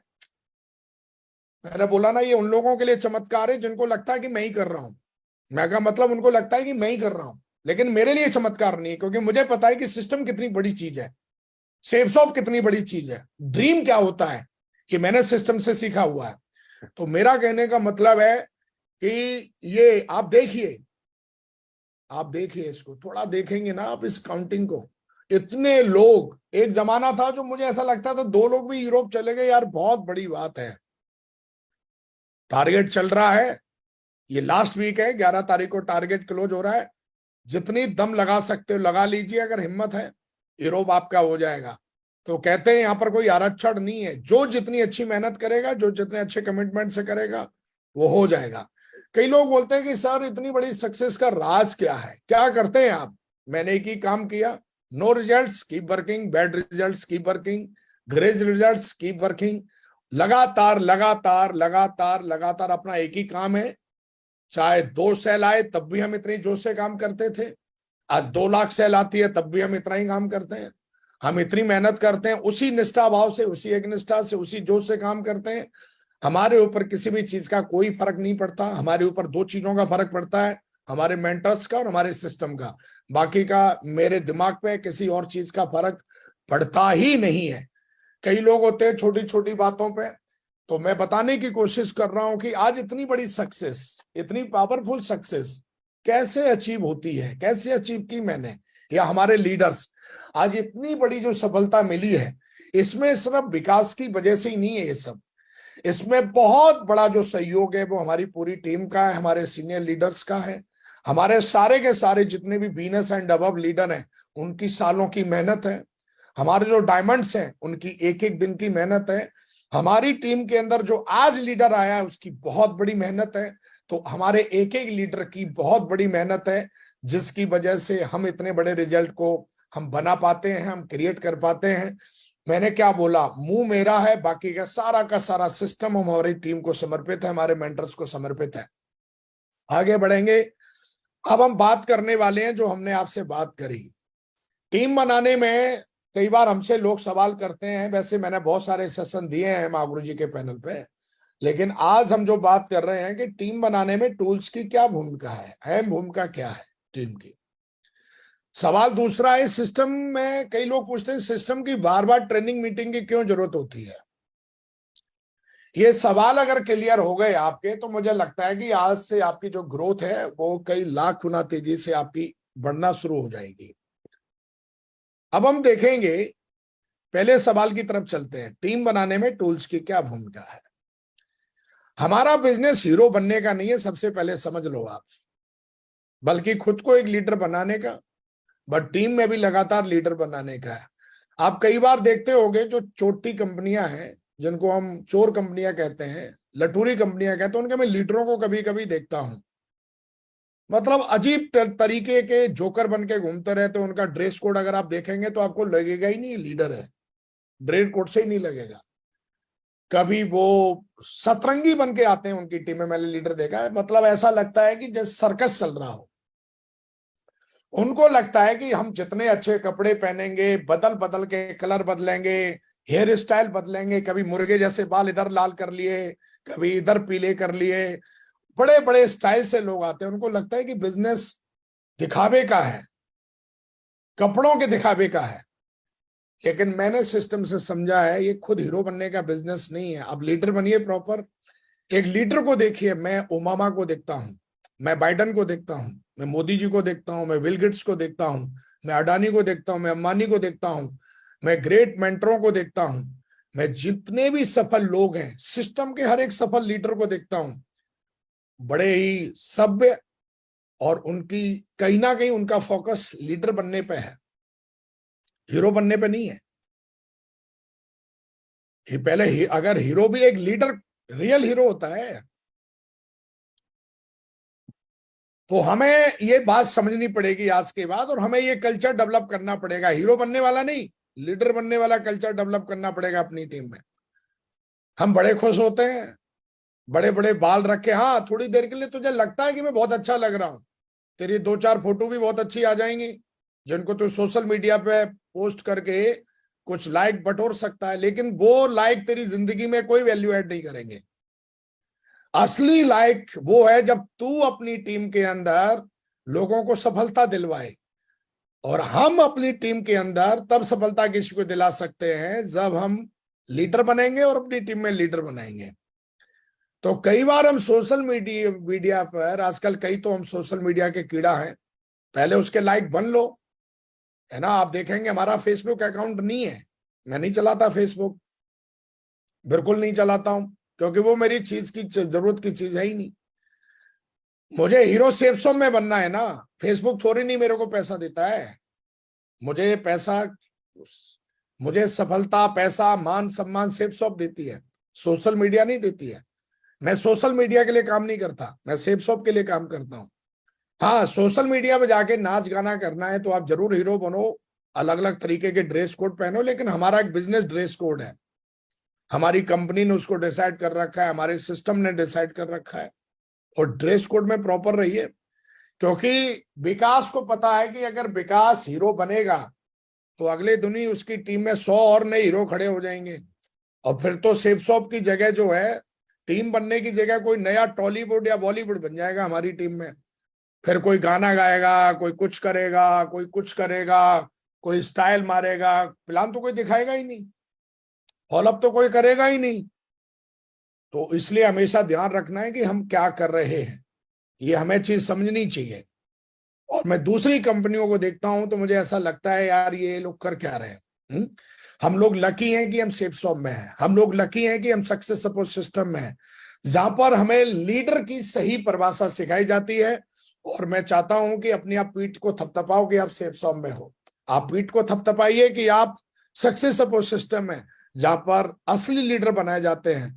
मैंने बोला ना, ये उन लोगों के लिए चमत्कार है जिनको लगता है कि मैं ही कर रहा हूं। मैं का मतलब उनको लगता है कि मैं ही कर रहा हूं, लेकिन मेरे लिए चमत्कार नहीं है, क्योंकि मुझे पता है कि सिस्टम कितनी बड़ी चीज है, सेफ्सॉफ्ट कितनी बड़ी चीज है, ड्रीम क्या होता है, कि मैंने सिस्टम से सीखा हुआ है। तो मेरा कहने का मतलब है कि ये आप देखिए इसको थोड़ा देखेंगे ना आप इस काउंटिंग को। इतने लोग, एक जमाना था जो मुझे ऐसा लगता था 2 लोग भी यूरोप चले गए, यार बहुत बड़ी बात है। टारगेट चल रहा है, ये लास्ट वीक है, 11 तारीख को टारगेट क्लोज हो रहा है। जितनी दम लगा सकते हो लगा लीजिए, अगर हिम्मत है यूरोप आपका हो जाएगा। तो कहते हैं यहाँ पर कोई आरक्षण नहीं है, जो जितनी अच्छी मेहनत करेगा, जो जितने अच्छे कमिटमेंट से करेगा वो हो जाएगा। कई लोग बोलते हैं कि सर इतनी बड़ी सक्सेस का राज क्या है, क्या करते हैं आप? मैंने एक ही काम किया, no results keep working, bad results keep working, great results keep working. लगातार लगातार लगातार लगातार अपना एक ही काम है। चाहे 2 सेल आए तब भी हम इतनी जोश से काम करते थे, आज 2 लाख सेल आती है तब भी हम इतना ही काम करते हैं। हम इतनी मेहनत करते हैं, उसी निष्ठा भाव से, उसी एक निष्ठा से, उसी जोश से काम करते हैं। हमारे ऊपर किसी भी चीज का कोई फर्क नहीं पड़ता। हमारे ऊपर 2 चीजों का फर्क पड़ता है, हमारे मेंटर्स का और हमारे सिस्टम का। बाकी का मेरे दिमाग पे किसी और चीज का फर्क पड़ता ही नहीं है। कई लोग होते हैं छोटी छोटी बातों पे। तो मैं बताने की कोशिश कर रहा हूं कि आज इतनी बड़ी सक्सेस, इतनी पावरफुल सक्सेस कैसे अचीव होती है, कैसे अचीव की मैंने या हमारे लीडर्स। आज इतनी बड़ी जो सफलता मिली है, इसमें सिर्फ विकास की वजह से ही नहीं है ये सब, इसमें बहुत बड़ा जो सहयोग है वो हमारी पूरी टीम का है, हमारे सीनियर लीडर्स का है, हमारे सारे के सारे जितने भी बीनस एंड अबव लीडर हैं उनकी सालों की मेहनत है, हमारे जो डायमंड्स हैं उनकी एक एक दिन की मेहनत है, हमारी टीम के अंदर जो आज लीडर आया है उसकी बहुत बड़ी मेहनत है। तो हमारे एक एक लीडर की बहुत बड़ी मेहनत है, जिसकी वजह से हम इतने बड़े रिजल्ट को हम बना पाते हैं, हम क्रिएट कर पाते हैं। मैंने क्या बोला, मुंह मेरा है, बाकी का सारा सिस्टम हमारी टीम को समर्पित है, हमारे मेंटर्स को समर्पित है। आगे बढ़ेंगे। अब हम बात करने वाले हैं जो हमने आपसे बात करी टीम बनाने में। कई बार हमसे लोग सवाल करते हैं, वैसे मैंने बहुत सारे सेशन दिए हैं महागुरु जी के पैनल पे, लेकिन आज हम जो बात कर रहे हैं कि टीम बनाने में टूल्स की क्या भूमिका है, अहम भूमिका क्या है टीम की। सवाल दूसरा है, सिस्टम में कई लोग पूछते हैं सिस्टम की बार बार ट्रेनिंग मीटिंग की क्यों जरूरत होती है। ये सवाल अगर क्लियर हो गए आपके, तो मुझे लगता है कि आज से आपकी जो ग्रोथ है वो कई लाख गुना तेजी से आपकी बढ़ना शुरू हो जाएगी। अब हम देखेंगे पहले सवाल की तरफ चलते हैं, टीम बनाने में टूल्स की क्या भूमिका है। हमारा बिजनेस हीरो बनने का नहीं है, सबसे पहले समझ लो आप, बल्कि खुद को एक लीडर बनाने का, बट टीम में भी लगातार लीडर बनाने का है। आप कई बार देखते होंगे जो छोटी कंपनियां हैं, जिनको हम चोर कंपनियां कहते हैं, लटूरी कंपनियां कहते हैं, उनके मैं लीडरों को कभी कभी देखता हूं, मतलब अजीब तरीके के जोकर बन के घूमते रहते हैं। उनका ड्रेस कोड अगर आप देखेंगे तो आपको लगेगा ही नहीं लीडर है, ड्रेस कोड से ही नहीं लगेगा। कभी वो सतरंगी बन के आते हैं उनकी टीम में, मैंने लीडर देखा है, मतलब ऐसा लगता है कि जैसे सर्कस चल रहा हो। उनको लगता है कि हम जितने अच्छे कपड़े पहनेंगे, बदल बदल के कलर बदलेंगे, हेयर स्टाइल बदलेंगे, कभी मुर्गे जैसे बाल इधर लाल कर लिए, कभी इधर पीले कर लिए, बड़े बड़े स्टाइल से लोग आते हैं। उनको लगता है कि बिजनेस दिखावे का है, कपड़ों के दिखावे का है। लेकिन मैंने सिस्टम से समझा है ये खुद हीरो बनने का बिजनेस नहीं है। अब लीडर बनिए प्रॉपर। एक लीडर को देखिए, मैं ओबामा को देखता हूं, मैं बाइडन को देखता हूं, मैं मोदी जी को देखता हूं, मैं बिल गेट्स को देखता हूं, मैं अडानी को देखता हूं, मैं अंबानी को देखता हूं, मैं ग्रेट मेंटरों को देखता हूं, मैं जितने भी सफल लोग हैं सिस्टम के हर एक सफल लीडर को देखता हूं। बड़े ही सभ्य, और उनकी कहीं ना कहीं उनका फोकस लीडर बनने पे है, हीरो बनने पे नहीं है। पहले अगर हीरो भी एक लीडर, रियल हीरो होता है, तो हमें ये बात समझनी पड़ेगी आज के बाद, और हमें ये कल्चर डेवलप करना पड़ेगा। हीरो बनने वाला नहीं, लीडर बनने वाला कल्चर डेवलप करना पड़ेगा अपनी टीम में। हम बड़े खुश होते हैं, बड़े बड़े बाल रखे, हाँ थोड़ी देर के लिए तुझे लगता है कि मैं बहुत अच्छा लग रहा हूं, तेरी दो चार फोटो भी बहुत अच्छी आ जाएंगी, जिनको तू सोशल मीडिया पे पोस्ट करके कुछ लाइक बटोर सकता है, लेकिन वो लाइक तेरी जिंदगी में कोई वैल्यू ऐड नहीं करेंगे। असली लाइक वो है जब तू अपनी टीम के अंदर लोगों को सफलता दिलवाए। और हम अपनी टीम के अंदर तब सफलता किसी को दिला सकते हैं जब हम लीडर बनेंगे और अपनी टीम में लीडर बनाएंगे। तो कई बार हम सोशल मीडिया पर आजकल, कई तो हम सोशल मीडिया के कीड़ा हैं, पहले उसके लाइक बन लो, है ना। आप देखेंगे हमारा फेसबुक अकाउंट नहीं है, मैं नहीं चलाता फेसबुक, बिल्कुल नहीं चलाता हूं, क्योंकि वो मेरी चीज की जरूरत की चीज है ही नहीं। मुझे हीरो सेप्सो में बनना है ना, फेसबुक थोड़ी नहीं मेरे को पैसा देता है। मुझे पैसा, मुझे सफलता, पैसा, मान सम्मान सेप्सो देती है, सोशल मीडिया नहीं देती है। मैं सोशल मीडिया के लिए काम नहीं करता, मैं सेप्सो के लिए काम करता हूँ। हाँ, सोशल मीडिया पे जाके नाच गाना करना है तो आप जरूर हीरो बनो, अलग अलग तरीके के ड्रेस कोड पहनो, लेकिन हमारा एक बिजनेस ड्रेस कोड है, हमारी कंपनी ने उसको डिसाइड कर रखा है, हमारे सिस्टम ने डिसाइड कर रखा है, और ड्रेस कोड में प्रॉपर रहिए। क्योंकि विकास को पता है कि अगर विकास हीरो बनेगा तो अगले दिन ही उसकी टीम में 100 और नए हीरो खड़े हो जाएंगे, और फिर तो सेप्सॉप की जगह जो है, टीम बनने की जगह कोई नया टॉलीवुड या बॉलीवुड बन जाएगा हमारी टीम में। फिर कोई गाना गाएगा, कोई कुछ करेगा, कोई कुछ करेगा, कोई स्टाइल मारेगा, प्लान तो कोई दिखाएगा ही नहीं, फॉलोअप तो कोई करेगा ही नहीं। तो इसलिए हमेशा ध्यान रखना है कि हम क्या कर रहे हैं, ये हमें चीज समझनी चाहिए। और मैं दूसरी कंपनियों को देखता हूं तो मुझे ऐसा लगता है यार ये लोग कर क्या रहे हैं। हम लोग लकी हैं कि हम सेफ्सॉप में हैं, हम लोग लकी हैं कि हम सक्सेस सपोर्ट सिस्टम में हैं, जहां पर हमें लीडर की सही परिभाषा सिखाई जाती है। और मैं चाहता हूं कि अपनी आप पीठ को थपथपाओ कि आप सेफ्सॉप में हो, आप पीठ को थपथपाइए कि आप सक्सेस सपोर्ट सिस्टम में, जहां पर असली लीडर बनाए जाते हैं।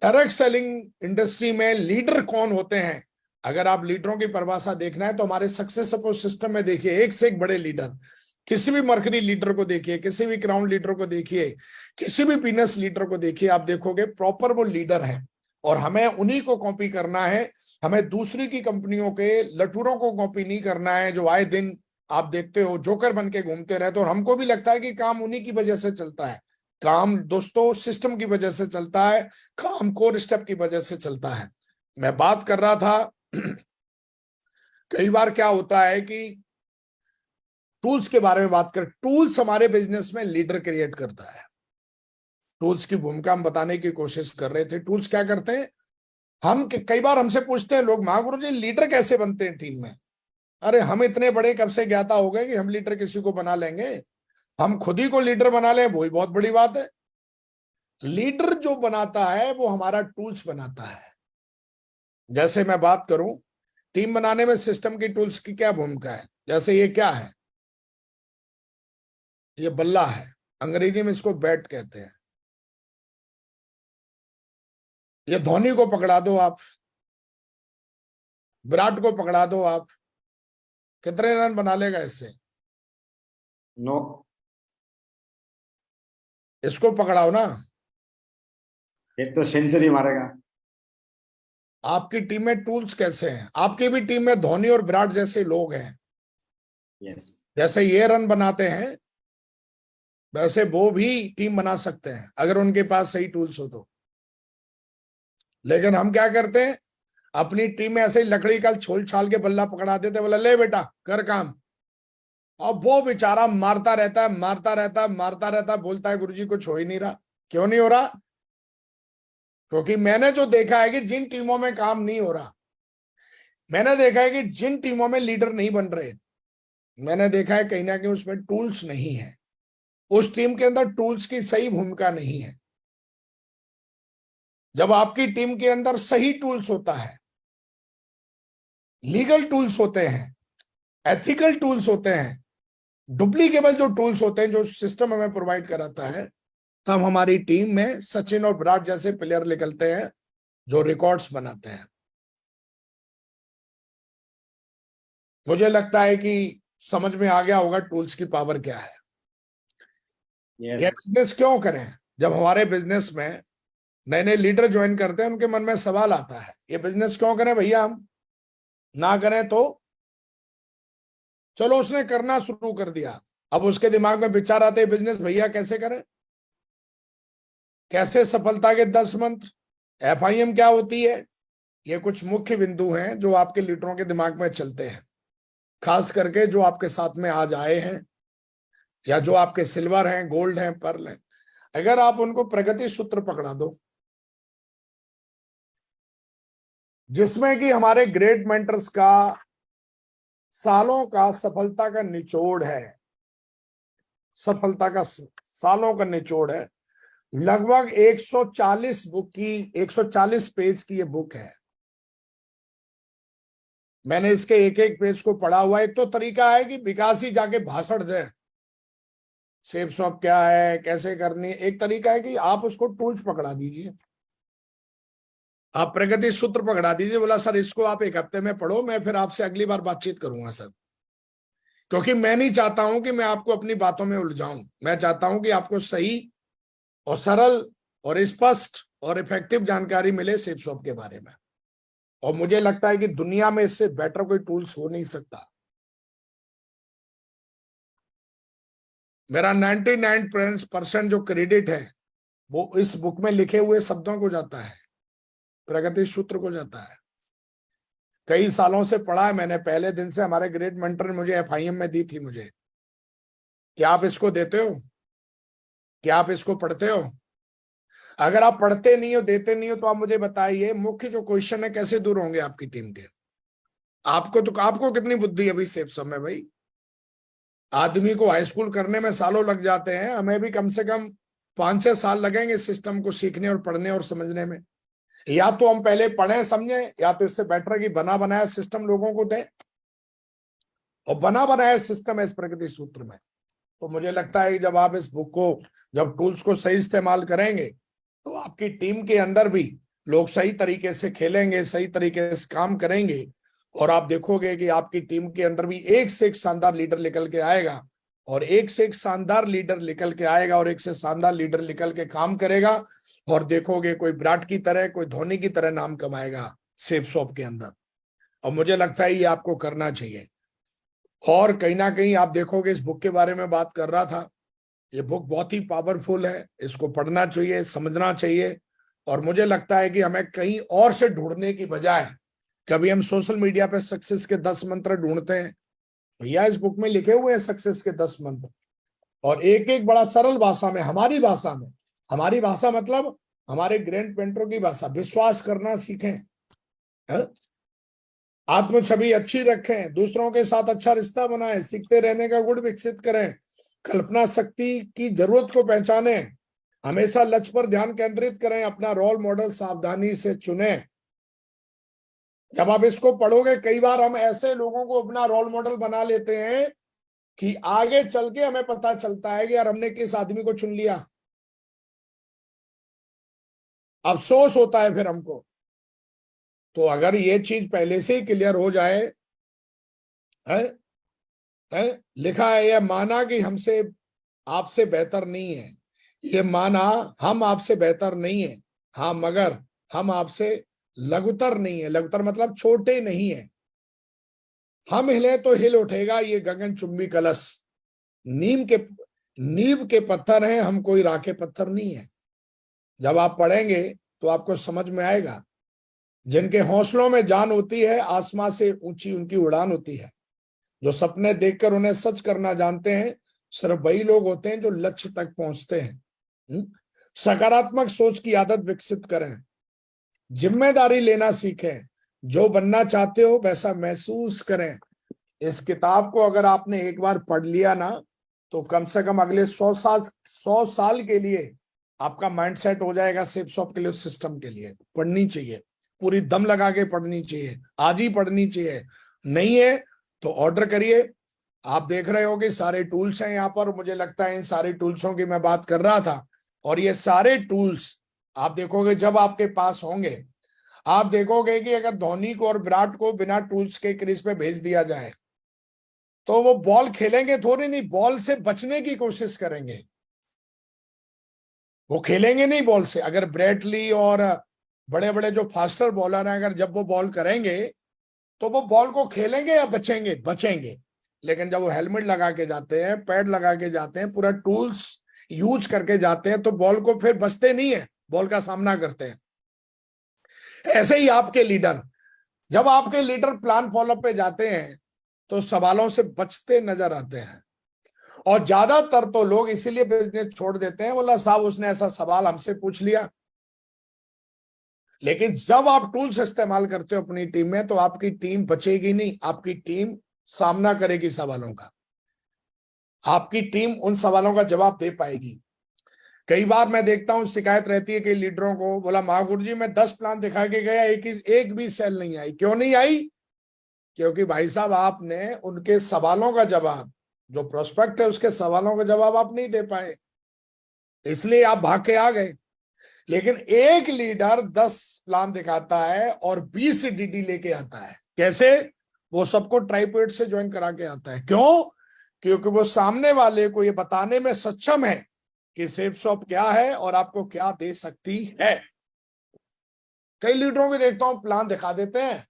डायरेक्ट सेलिंग इंडस्ट्री में लीडर कौन होते हैं, अगर आप लीडरों की परिभाषा देखना है तो हमारे सक्सेस सपोर्ट सिस्टम में देखिए, एक से एक बड़े लीडर, किसी भी मर्करी लीडर को देखिए, किसी भी क्राउन लीडर को देखिए, किसी भी पीनस लीडर को देखिए, आप देखोगे प्रॉपर वो लीडर है। और हमें उन्हीं को कॉपी करना है, हमें दूसरी की कंपनियों के लटूरों को कॉपी नहीं करना है, जो आए दिन आप देखते हो जोकर बन के घूमते रहते हो। और हमको भी लगता है कि काम उन्हीं की वजह से चलता है। काम दोस्तों सिस्टम की वजह से चलता है, काम कोर स्टेप की वजह से चलता है। मैं बात कर रहा था कई बार क्या होता है कि टूल्स के बारे में बात करें, टूल्स हमारे बिजनेस में लीडर क्रिएट करता है। टूल्स की भूमिका हम बताने की कोशिश कर रहे थे। टूल्स क्या करते हैं, हम कई बार हमसे पूछते हैं लोग, महागुरु जी लीडर कैसे बनते हैं टीम में। अरे हम इतने बड़े कब से ज्ञाता हो गए कि हम लीडर किसी को बना लेंगे। हम खुद ही को लीडर बना ले, वही बहुत बड़ी बात है। लीडर जो बनाता है वो हमारा टूल्स बनाता है। जैसे मैं बात करूं, टीम बनाने में सिस्टम की टूल्स की क्या भूमिका है। जैसे ये क्या है, ये बल्ला है, अंग्रेजी में इसको बैट कहते हैं। ये धोनी को पकड़ा दो आप, विराट को पकड़ा दो आप, कितने रन बना लेगा इससे? नो। इसको पकड़ाओ ना, एक तो सेंचुरी मारेगा। आपकी टीम में टूल्स कैसे हैं? आपकी भी टीम में धोनी और विराट जैसे लोग हैं। यस। जैसे ये रन बनाते हैं वैसे वो भी टीम बना सकते हैं अगर उनके पास सही टूल्स हो तो। लेकिन हम क्या करते हैं, अपनी टीम में ऐसे ही लकड़ी का छोल छाल के बल्ला पकड़ा देते, बोला ले बेटा कर काम। अब वो बेचारा मारता रहता है, मारता रहता है, मारता रहता है, बोलता है गुरुजी कुछ हो ही नहीं रहा। क्यों नहीं हो रहा? क्योंकि मैंने जो देखा है कि जिन टीमों में काम नहीं हो रहा, मैंने देखा है कि जिन टीमों में लीडर नहीं बन रहे, मैंने देखा है कहीं ना कहीं उसमें टूल्स नहीं है, उस टीम के अंदर टूल्स की सही भूमिका नहीं है। जब आपकी टीम के अंदर सही टूल्स होता है, लीगल टूल्स होते हैं, एथिकल टूल्स होते हैं, डुप्लीकेबल जो टूल्स होते हैं जो सिस्टम हमें प्रोवाइड कराता है, तब हमारी टीम में सचिन और विराट जैसे प्लेयर निकलते हैं जो रिकॉर्ड्स बनाते हैं। मुझे लगता है कि समझ में आ गया होगा टूल्स की पावर क्या है। ये यस। बिजनेस क्यों करें? जब हमारे बिजनेस में नए नए लीडर ज्वाइन करते हैं, उनके मन में सवाल आता है, ये बिजनेस क्यों करें भैया? हम ना करें तो? चलो उसने करना शुरू कर दिया, अब उसके दिमाग में विचार आते हैं बिजनेस भैया कैसे करें, कैसे सफलता के 10 मंत्र, FIM क्या होती है। ये कुछ मुख्य बिंदु हैं जो आपके लीडरों के दिमाग में चलते हैं, खास करके जो आपके साथ में आज आए हैं या जो आपके सिल्वर हैं, गोल्ड हैं, पर्ल हैं। अगर आप उनको प्रगति सूत्र पकड़ा दो, जिसमें कि हमारे ग्रेट मेंटर्स का सालों का सफलता का निचोड़ है, सफलता का सालों का निचोड़ है, लगभग 140 पेज की ये बुक है। मैंने इसके एक एक पेज को पढ़ा हुआ। एक तो तरीका है कि विकास ही जाके भाषण दे, सेफ शॉप क्या है, कैसे करनी है। एक तरीका है कि आप उसको टूल्स पकड़ा दीजिए, आप प्रगति सूत्र पकड़ा दीजिए, बोला सर इसको आप एक हफ्ते में पढ़ो, मैं फिर आपसे अगली बार बातचीत करूंगा सर। क्योंकि मैं नहीं चाहता हूं कि मैं आपको अपनी बातों में उलझाऊं, मैं चाहता हूं कि आपको सही और सरल और स्पष्ट और इफेक्टिव जानकारी मिले सेफ शॉप के बारे में। और मुझे लगता है कि दुनिया में इससे बेटर कोई टूल्स हो नहीं सकता। मेरा 99% जो क्रेडिट है वो इस बुक में लिखे हुए शब्दों को जाता है, प्रगति सूत्र को जाता है। कई सालों से पढ़ा है मैंने, पहले दिन से हमारे ग्रेट मेंटर ने मुझे FIM में दी थी मुझे। क्या आप इसको देते हो? क्या आप इसको पढ़ते हो? अगर आप पढ़ते नहीं हो, देते नहीं हो, तो आप मुझे बताइए मुख्य जो क्वेश्चन है कैसे दूर होंगे आपकी टीम के। आपको कितनी बुद्धि है अभी सेफ समय भाई? आदमी को हाई स्कूल करने में सालों लग जाते हैं, हमें भी कम से कम 5-6 साल लगेंगे सिस्टम को सीखने और पढ़ने और समझने में। या तो हम पहले पढ़े समझे, या तो इससे बेटर की बना बनाया सिस्टम लोगों को दें। और बना बनाया सिस्टम है इस प्रगति सूत्र में। तो मुझे लगता है कि जब आप इस बुक को, जब टूल्स को सही इस्तेमाल करेंगे, तो आपकी टीम के अंदर भी लोग सही तरीके से खेलेंगे, सही तरीके से काम करेंगे। और आप देखोगे कि आपकी टीम के अंदर भी एक से एक शानदार लीडर निकल के आएगा, और एक से एक शानदार लीडर निकल के आएगा, और एक से शानदार लीडर निकल के काम करेगा। और देखोगे कोई विराट की तरह, कोई धोनी की तरह नाम कमाएगा सेफ शॉप के अंदर। और मुझे लगता है ये आपको करना चाहिए। और कहीं ना कहीं आप देखोगे, इस बुक के बारे में बात कर रहा था, ये बुक बहुत ही पावरफुल है, इसको पढ़ना चाहिए, समझना चाहिए। और मुझे लगता है कि हमें कहीं और से ढूंढने की बजाय, कभी हम सोशल मीडिया पे सक्सेस के 10 मंत्र ढूंढते हैं, भैया इस बुक में लिखे हुए हैं सक्सेस के 10 मंत्र, और एक एक बड़ा सरल भाषा में, हमारी भाषा में। हमारी भाषा मतलब हमारे ग्रैंड पेंटरों की भाषा। विश्वास करना सीखें, आत्म छवि अच्छी रखें, दूसरों के साथ अच्छा रिश्ता बनाएं, सीखते रहने का गुण विकसित करें, कल्पना शक्ति की जरूरत को पहचाने, हमेशा लक्ष्य पर ध्यान केंद्रित करें, अपना रोल मॉडल सावधानी से चुनें। जब आप इसको पढ़ोगे, कई बार हम ऐसे लोगों को अपना रोल मॉडल बना लेते हैं कि आगे चल के हमें पता चलता है कि यार हमने किस आदमी को चुन लिया, अफसोस होता है फिर हमको। तो अगर ये चीज पहले से ही क्लियर हो जाए, है, है लिखा है, यह माना कि हमसे आपसे बेहतर नहीं है, ये माना हम आपसे बेहतर नहीं है, हाँ मगर हम आपसे लघुतर नहीं है, लघुतर मतलब छोटे नहीं है। हम हिले तो हिल उठेगा ये गगन चुंबी कलश, नींव के पत्थर हैं, हम कोई राखे पत्थर नहीं है। जब आप पढ़ेंगे तो आपको समझ में आएगा, जिनके हौसलों में जान होती है, आसमां से ऊंची उनकी उड़ान होती है। जो सपने देखकर उन्हें सच करना जानते हैं, सिर्फ वही लोग होते हैं जो लक्ष्य तक पहुंचते हैं। सकारात्मक सोच की आदत विकसित करें, जिम्मेदारी लेना सीखें, जो बनना चाहते हो वैसा महसूस करें। इस किताब को अगर आपने एक बार पढ़ लिया ना, तो कम से कम अगले 100 साल के लिए आपका माइंडसेट हो जाएगा शिप्स ऑफ के लिए, सिस्टम के लिए। पढ़नी चाहिए, पूरी दम लगा के पढ़नी चाहिए, आज ही पढ़नी चाहिए। नहीं है तो ऑर्डर करिए। आप देख रहे हो कि सारे टूल्स हैं यहाँ पर, मुझे लगता है इन सारे टूल्सों की मैं बात कर रहा था। और ये सारे टूल्स आप देखोगे जब आपके पास होंगे, आप देखोगे कि अगर धोनी को और विराट को बिना टूल्स के क्रीज पे भेज दिया जाए तो वो बॉल खेलेंगे थोड़ी नहीं, बॉल से बचने की कोशिश करेंगे, वो खेलेंगे नहीं बॉल से। अगर ब्रेटली और बड़े बड़े जो फास्टर बॉलर हैं, अगर जब वो बॉल करेंगे तो वो बॉल को खेलेंगे या बचेंगे? बचेंगे। लेकिन जब वो हेलमेट लगा के जाते हैं, पैड लगा के जाते हैं, पूरा टूल्स यूज करके जाते हैं, तो बॉल को फिर बचते नहीं है, बॉल का सामना करते हैं। ऐसे ही आपके लीडर, जब आपके लीडर प्लान फॉलो पे जाते हैं तो सवालों से बचते नजर आते हैं। और ज्यादातर तो लोग इसीलिए बिजनेस छोड़ देते हैं, बोला साहब उसने ऐसा सवाल हमसे पूछ लिया। लेकिन जब आप टूल्स इस्तेमाल करते हो अपनी टीम में, तो आपकी टीम बचेगी नहीं, आपकी टीम सामना करेगी सवालों का, आपकी टीम उन सवालों का जवाब दे पाएगी। कई बार मैं देखता हूं शिकायत रहती है कि लीडरों को, बोला महागुरु जी मैं 10 प्लान दिखा के गया, एक भी सेल नहीं आई। क्यों नहीं आई? क्योंकि भाई साहब आपने उनके सवालों का जवाब, जो प्रोस्पेक्ट है उसके सवालों का जवाब आप नहीं दे पाए, इसलिए आप भाग के आ गए। लेकिन एक लीडर 10 प्लान दिखाता है और 20 डीडी लेके आता है। कैसे? वो सबको ट्राइपेड से ज्वाइन करा के आता है। क्यों? क्योंकि वो सामने वाले को ये बताने में सक्षम है कि सेफ शॉप क्या है और आपको क्या दे सकती है। कई लीडरों को देखता हूं प्लान दिखा देते हैं,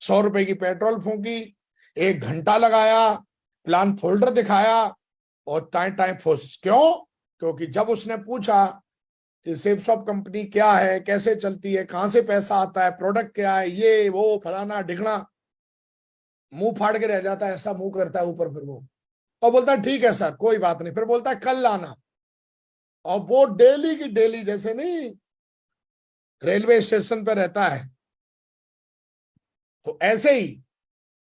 100 रुपए की पेट्रोल फूंकी, 1 घंटा लगाया, प्लान फोल्डर दिखाया और टाइम टाइम फुस। क्यों? क्योंकि जब उसने पूछा कि सेफ शॉप कंपनी क्या है, कैसे चलती है, कहां से पैसा आता है, प्रोडक्ट क्या है, ये वो फलाना ढिगना, मुंह फाड़ के रह जाता है, ऐसा मुंह करता है ऊपर। फिर वो और बोलता है ठीक है सर कोई बात नहीं, फिर बोलता है कल लाना। और वो डेली की डेली, जैसे नहीं रेलवे स्टेशन पे रहता है। तो ऐसे ही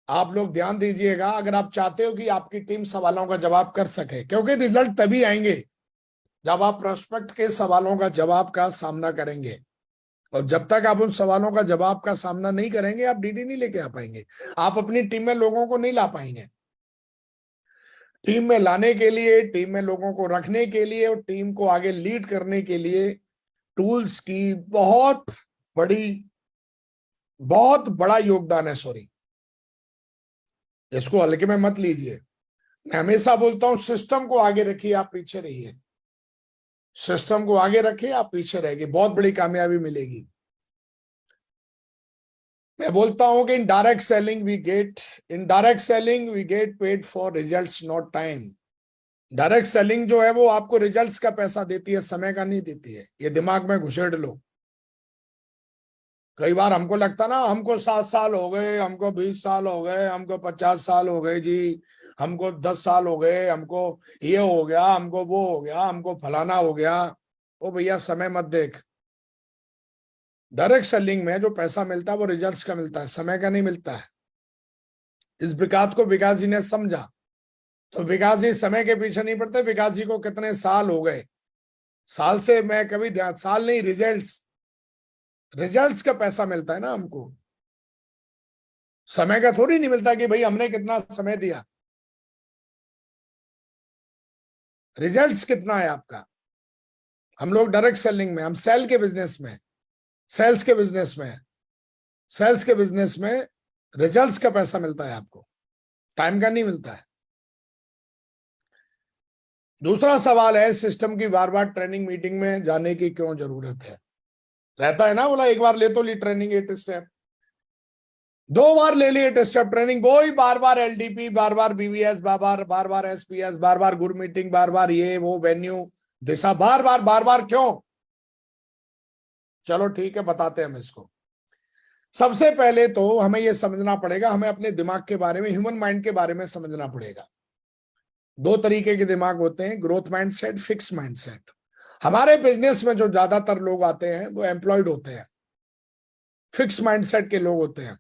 आप लोग ध्यान दीजिएगा, अगर आप चाहते हो कि आपकी टीम सवालों का जवाब कर सके, क्योंकि रिजल्ट तभी आएंगे जब आप प्रोस्पेक्ट के सवालों का जवाब का सामना करेंगे। और जब तक आप उन सवालों का जवाब का सामना नहीं करेंगे, आप डीडी नहीं लेके आ पाएंगे, आप अपनी टीम में लोगों को नहीं ला पाएंगे। टीम में लाने के लिए, टीम में लोगों को रखने के लिए और टीम को आगे लीड करने के लिए टूल्स की बहुत बड़ा योगदान है। सॉरी, इसको हल्के में मत लीजिए। मैं हमेशा बोलता हूं सिस्टम को आगे रखिए, आप पीछे रहिए। सिस्टम को आगे रखिए, आप पीछे रहेंगे, बहुत बड़ी कामयाबी मिलेगी। मैं बोलता हूं कि in direct selling we get paid for results not time. Direct selling जो है वो आपको रिजल्ट्स का पैसा देती है, समय का नहीं देती है। ये दिमाग में घुसेड़ लो। कई बार हमको लगता ना, हमको 7 साल हो गए, हमको 20 साल हो गए, हमको 50 साल हो गए जी, हमको 10 साल हो गए, हमको ये हो गया, हमको वो हो गया, हमको फलाना हो गया। ओ भैया समय मत देख। डायरेक्ट सेलिंग में जो पैसा मिलता है वो रिजल्ट्स का मिलता है, समय का नहीं मिलता है। इस बात को विकास जी ने समझा, तो विकास जी समय के पीछे नहीं पड़ते। विकास जी को कितने साल हो गए, साल से मैं कभी ध्यान, साल नहीं, रिजल्ट्स, रिजल्ट्स का पैसा मिलता है ना हमको, समय का थोड़ी नहीं मिलता कि भाई हमने कितना समय दिया। रिजल्ट्स कितना है आपका। हम लोग डायरेक्ट सेलिंग में, हम सेल के बिजनेस में, सेल्स के बिजनेस में, सेल्स के बिजनेस में रिजल्ट्स का पैसा मिलता है आपको, टाइम का नहीं मिलता है। दूसरा सवाल है सिस्टम की बार बार ट्रेनिंग मीटिंग में जाने की क्यों जरूरत है। रहता है ना, बोला एक बार ले तो ली ट्रेनिंग 8 स्टेप, 2 बार ले ली 8 स्टेप ट्रेनिंग, वही बार बार एलडीपी, बार बार बीवीएस, बार बार एसपीएस, बार बार गुड मीटिंग, बार बार ये वो वेन्यू दिशा, बार बार क्यों। चलो ठीक है, बताते हैं हम इसको। सबसे पहले तो हमें यह समझना पड़ेगा, हमें अपने दिमाग के बारे में, ह्यूमन माइंड के बारे में समझना पड़ेगा। 2 तरीके के दिमाग होते हैं, ग्रोथ माइंडसेट, फिक्स माइंडसेट। हमारे बिजनेस में जो ज्यादातर लोग आते हैं वो एम्प्लॉयड होते हैं, फिक्स माइंडसेट के लोग होते हैं,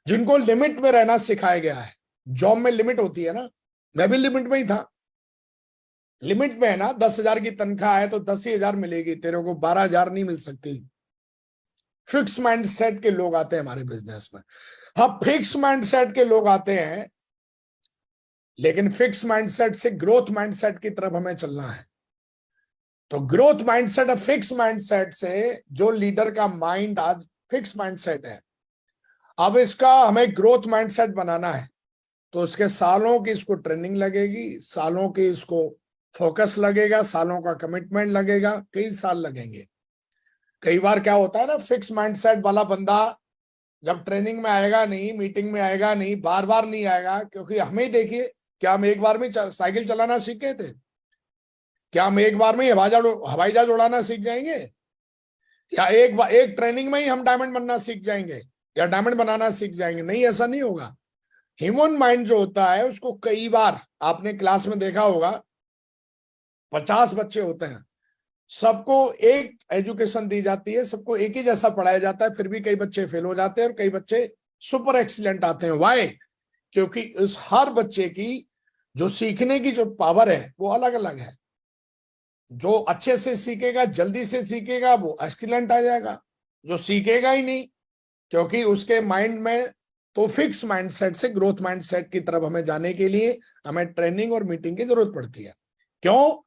जिनको लिमिट में रहना सिखाया गया है। जॉब में लिमिट होती है ना, मैं भी लिमिट में ही था। लिमिट में है ना, 10,000 की तनख्वाह है तो 10,000 मिलेगी, तेरे को 12,000 नहीं मिल सकती। फिक्स माइंडसेट के लोग आते हैं हमारे बिजनेस में। हाँ, फिक्स माइंडसेट के लोग आते हैं, लेकिन फिक्स माइंडसेट से ग्रोथ माइंडसेट की तरफ हमें चलना है। तो ग्रोथ माइंडसेट और फिक्स माइंडसेट से, जो लीडर का माइंड आज फिक्स माइंडसेट है, अब इसका हमें ग्रोथ माइंडसेट बनाना है, तो इसके सालों की इसको ट्रेनिंग लगेगी, सालों की इसको फोकस लगेगा, सालों का कमिटमेंट लगेगा, कई साल लगेंगे। कई बार क्या होता है ना, फिक्स माइंडसेट वाला बंदा जब ट्रेनिंग में आएगा नहीं, मीटिंग में आएगा नहीं, बार बार नहीं आएगा, क्योंकि हमें ही देखिए, क्या हम एक बार में साइकिल चलाना सीख गए थे? क्या हम एक बार में हवाई जहाज उड़ाना सीख जाएंगे? या एक ट्रेनिंग में ही हम डायमंड बनना सीख जाएंगे, या डायमंड बनाना सीख जाएंगे? नहीं, ऐसा नहीं होगा। ह्यूमन माइंड जो होता है उसको कई बार, आपने क्लास में देखा होगा, 50 बच्चे होते हैं, सबको एक एजुकेशन दी जाती है, सबको एक ही जैसा पढ़ाया जाता है, फिर भी कई बच्चे फेल हो जाते हैं और कई बच्चे सुपर एक्सीलेंट आते हैं। वाई? क्योंकि इस हर बच्चे की जो सीखने की जो पावर है वो अलग अलग है। जो अच्छे से सीखेगा, जल्दी से सीखेगा, वो एक्सीलेंट आ जाएगा। जो सीखेगा ही नहीं, क्योंकि उसके माइंड में, तो फिक्स माइंडसेट से ग्रोथ माइंडसेट की तरफ हमें जाने के लिए हमें ट्रेनिंग और मीटिंग की जरूरत पड़ती है। क्यों?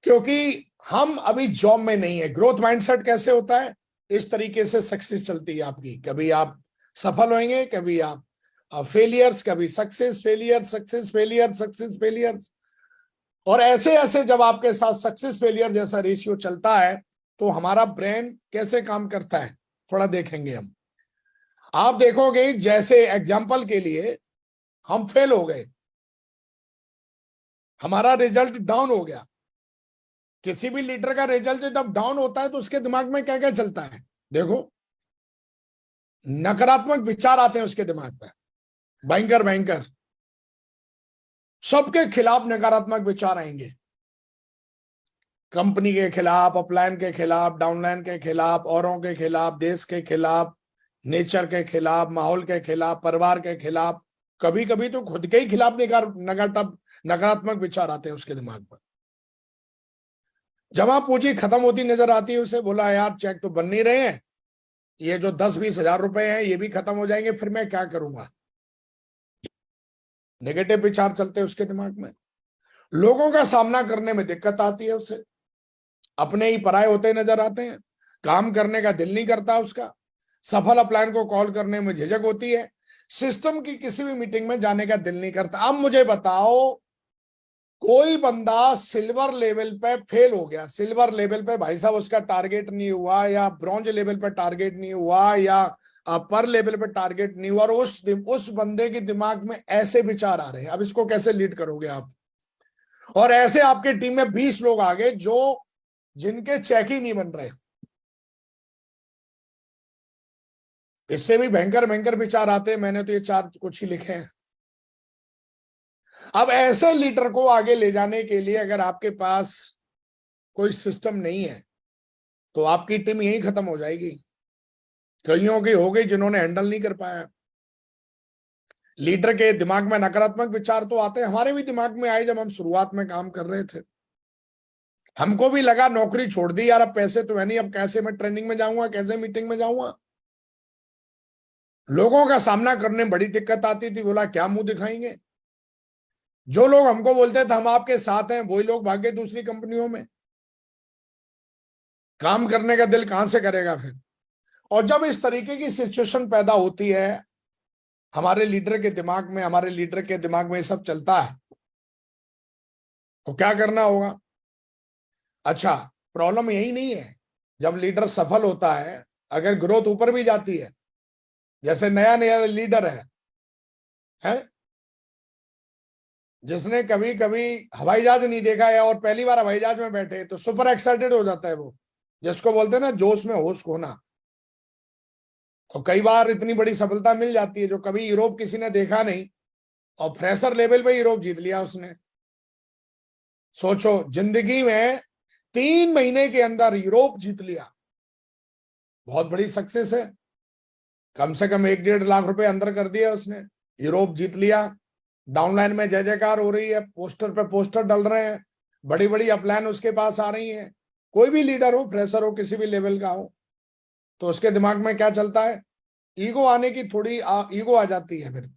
क्योंकि हम अभी जॉब में नहीं है। ग्रोथ माइंडसेट कैसे होता है? इस तरीके से सक्सेस चलती है आपकी, कभी आप सफल होंगे, कभी आप फेलियर्स, कभी success failure, success failure, success failures. और ऐसे ऐसे जब आपके साथ सक्सेस फेलियर जैसा रेशियो चलता है, तो हमारा ब्रेन कैसे काम करता है थोड़ा देखेंगे हम। आप देखोगे, जैसे एग्जाम्पल के लिए, हम फेल हो गए, हमारा रिजल्ट डाउन हो गया। किसी भी लीडर का रिजल्ट जब डाउन होता है तो उसके दिमाग में क्या क्या चलता है? देखो, नकारात्मक विचार आते हैं उसके दिमाग में, भयंकर भयंकर, सबके खिलाफ नकारात्मक विचार आएंगे। कंपनी के खिलाफ, अपलाइन के खिलाफ, डाउनलाइन के खिलाफ, औरों के खिलाफ, देश के खिलाफ, नेचर के खिलाफ, माहौल के खिलाफ, परिवार के खिलाफ, कभी कभी तो खुद के ही खिलाफ नकारात्मक विचार आते हैं उसके दिमाग पर। जमा पूंजी खत्म होती नजर आती है उसे, बोला यार चेक तो बन नहीं रहे हैं, ये जो 10-20 हजार रुपए हैं ये भी खत्म हो जाएंगे, फिर मैं क्या करूंगा? नेगेटिव विचार चलते हैं उसके दिमाग में। लोगों का सामना करने में दिक्कत आती है उसे, अपने ही पराये होते नजर आते हैं, काम करने का दिल नहीं करता उसका, सफल अपलाइन को कॉल करने में झिझक होती है, सिस्टम की किसी भी मीटिंग में जाने का दिल नहीं करता। अब मुझे बताओ, कोई बंदा सिल्वर लेवल पे फेल हो गया, सिल्वर लेवल पे भाई साहब उसका टारगेट नहीं हुआ, या ब्रॉन्ज लेवल पे टारगेट नहीं हुआ, या पर लेवल पे टारगेट नहीं हुआ, और उस बंदे के दिमाग में ऐसे विचार आ रहे हैं, अब इसको कैसे लीड करोगे आप? और ऐसे आपके टीम में 20 लोग आ गए जो, जिनके चेक ही नहीं बन रहे, इससे भी भयंकर भयंकर विचार आते हैं। मैंने तो ये 4 कुछ ही लिखे हैं। अब ऐसे लीडर को आगे ले जाने के लिए अगर आपके पास कोई सिस्टम नहीं है, तो आपकी टीम यही खत्म हो जाएगी। कईयों की हो गई जिन्होंने हैंडल नहीं कर पाया। लीडर के दिमाग में नकारात्मक विचार तो आते हैं, हमारे भी दिमाग में आए जब हम शुरुआत में काम कर रहे थे। हमको भी लगा नौकरी छोड़ दी यार, अब पैसे तो है नहीं, अब कैसे मैं ट्रेनिंग में जाऊंगा, कैसे मीटिंग में जाऊंगा। लोगों का सामना करने में बड़ी दिक्कत आती थी, बोला क्या मुंह दिखाएंगे। जो लोग हमको बोलते थे हम आपके साथ हैं, वही लोग भागे दूसरी कंपनियों में। काम करने का दिल कहां से करेगा फिर। और जब इस तरीके की सिचुएशन पैदा होती है हमारे लीडर के दिमाग में, हमारे लीडर के दिमाग में ये सब चलता है, तो क्या करना होगा। अच्छा, प्रॉब्लम यही नहीं है। जब लीडर सफल होता है, अगर ग्रोथ ऊपर भी जाती है, जैसे नया नया लीडर है जिसने कभी कभी हवाई जहाज नहीं देखा है और पहली बार हवाई जहाज में बैठे, तो सुपर एक्साइटेड हो जाता है वो, जिसको बोलते हैं ना जोश में होश खोना। तो कई बार इतनी बड़ी सफलता मिल जाती है, जो कभी यूरोप किसी ने देखा नहीं, और फ्रेशर लेवल पे यूरोप जीत लिया उसने। सोचो, जिंदगी में 3 महीने के अंदर यूरोप जीत लिया, बहुत बड़ी सक्सेस है। कम से कम 1-1.5 लाख रुपए अंदर कर दिया उसने, यूरोप जीत लिया। डाउनलाइन में जय जयकार हो रही है, पोस्टर पे पोस्टर डल रहे हैं, बड़ी बड़ी अपलाइन उसके पास आ रही हैं। कोई भी लीडर हो, फ्रेशर हो, किसी भी लेवल का हो, तो उसके दिमाग में क्या चलता है, ईगो आने की थोड़ी ईगो आ जाती है फिर,